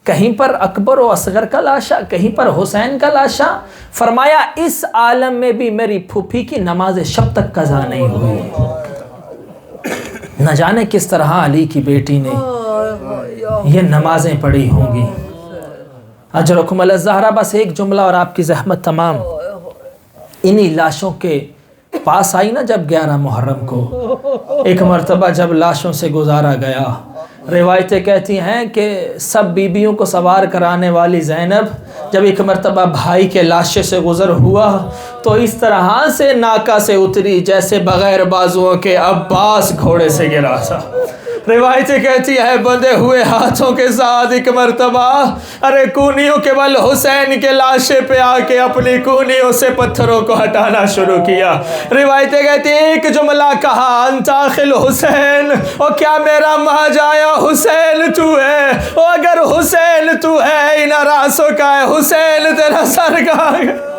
کہیں پر اکبر و اصغر کا لاشا، کہیں پر حسین کا لاشا. فرمایا اس عالم میں بھی میری پھوپھی کی نماز شب تک قضا نہیں ہوئی. نہ جانے کس طرح علی کی بیٹی نے یہ نمازیں پڑھی ہوں گی. اجرکم علی الزہرا، بس ایک جملہ اور آپ کی زحمت تمام۔ انہی لاشوں کے پاس آئی نا جب 11 محرم کو، ایک مرتبہ جب لاشوں سے گزارا گیا، روایتیں کہتی ہیں کہ سب بیبیوں کو سوار کرانے والی زینب جب ایک مرتبہ بھائی کے لاشے سے گزر ہوا تو اس طرح سے ناکا سے اتری جیسے بغیر بازوؤں کے عباس گھوڑے سے گرا تھا۔ روایتیں کہتی ہے بندھے ہوئے ہاتھوں کے ساتھ ایک مرتبہ ارے کونیوں کے بل حسین کے لاشے پہ آ کے اپنی کونیوں سے پتھروں کو ہٹانا شروع کیا۔ روایتیں کہتی ہیں ایک جملہ کہا انت اخل حسین، او کیا میرا ماں جایا حسین تو ہے، او اگر حسین تو ہے ان راسوں کا ہے حسین تیرا سر کہاں ہے۔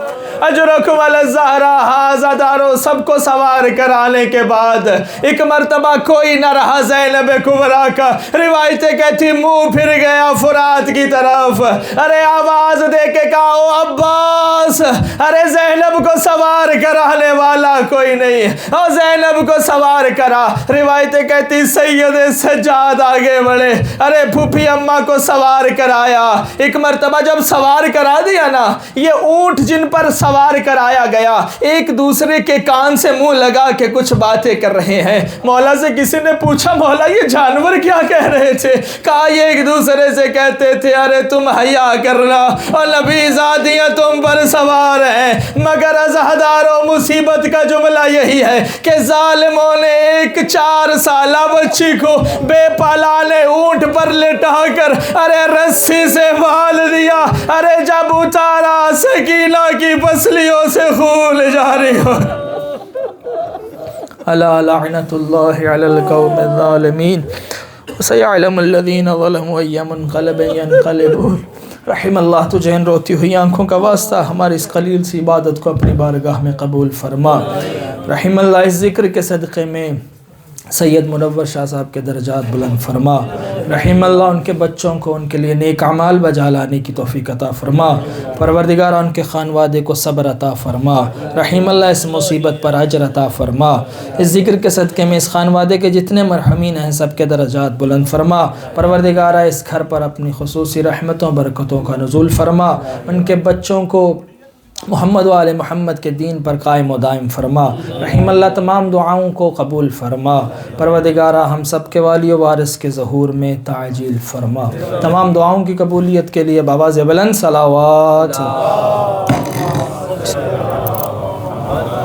اجرکم علی الزہرا ہذا دارو، سب کو سوار کرانے کے بعد ایک مرتبہ کوئی نہ رہا زینب کبریٰ کا۔ روایتیں کہتی منہ پھر گیا فرات کی طرف، ارے آواز دے کے کہا او عباس، ارے زینب کو سوار کرانے والا کوئی نہیں، او زینب کو سوار کرا۔ روایتیں کہتی سید سجاد آگے بڑھے، ارے پھوپھی اماں کو سوار کرایا۔ ایک مرتبہ جب سوار کرا دیا نا، یہ اونٹ جن پر سوار کرایا گیا ایک دوسرے کے کان سے منہ لگا کے کچھ باتیں کر رہے ہیں۔ مولا سے کسی نے پوچھا مولا یہ جانور کیا کہہ رہے تھے؟ کہا یہ ایک دوسرے سے کہتے تھے ارے تم حیا کرنا اور نبی زادیاں تم پر سوار ہیں، مگر ازہدارو مصیبت کا جملہ یہی ہے کہ ظالموں نے ایک 4 سالہ بچی کو بے پالانے اونٹ پر لٹا کر ارے رسی سے بال دیا، ارے جب اتارا سکینہ کی پسلیوں سے خون جاری ہو۔ الا لعنت اللہ علی القوم الظالمین سیعلم الذین ظلموا ای منقلب ینقلبون۔ رحم اللہ تجھے ان روتی ہوئی آنکھوں کا واسطہ ہماری اس قلیل سی عبادت کو اپنی بارگاہ میں قبول فرما۔ رحم اللہ اس ذکر کے صدقے میں سید منور شاہ صاحب کے درجات بلند فرما۔ رحم اللہ ان کے بچوں کو ان کے لیے نیک اعمال بجا لانے کی توفیق عطا فرما۔ پروردگار ان کے خانوادے کو صبر عطا فرما۔ رحم اللہ اس مصیبت پر اجر عطا فرما۔ اس ذکر کے صدقے میں اس خانوادے کے جتنے مرحومین ہیں سب کے درجات بلند فرما۔ پروردگار اس گھر پر اپنی خصوصی رحمتوں برکتوں کا نزول فرما۔ ان کے بچوں کو محمد و آل محمد کے دین پر قائم و دائم فرما۔ رحم اللہ تمام دعاؤں کو قبول فرما۔ پروردگارہ ہم سب کے والی و وارث کے ظہور میں تعجیل فرما۔ تمام دعاؤں کی قبولیت کے لیے بآواز بلند صلوات۔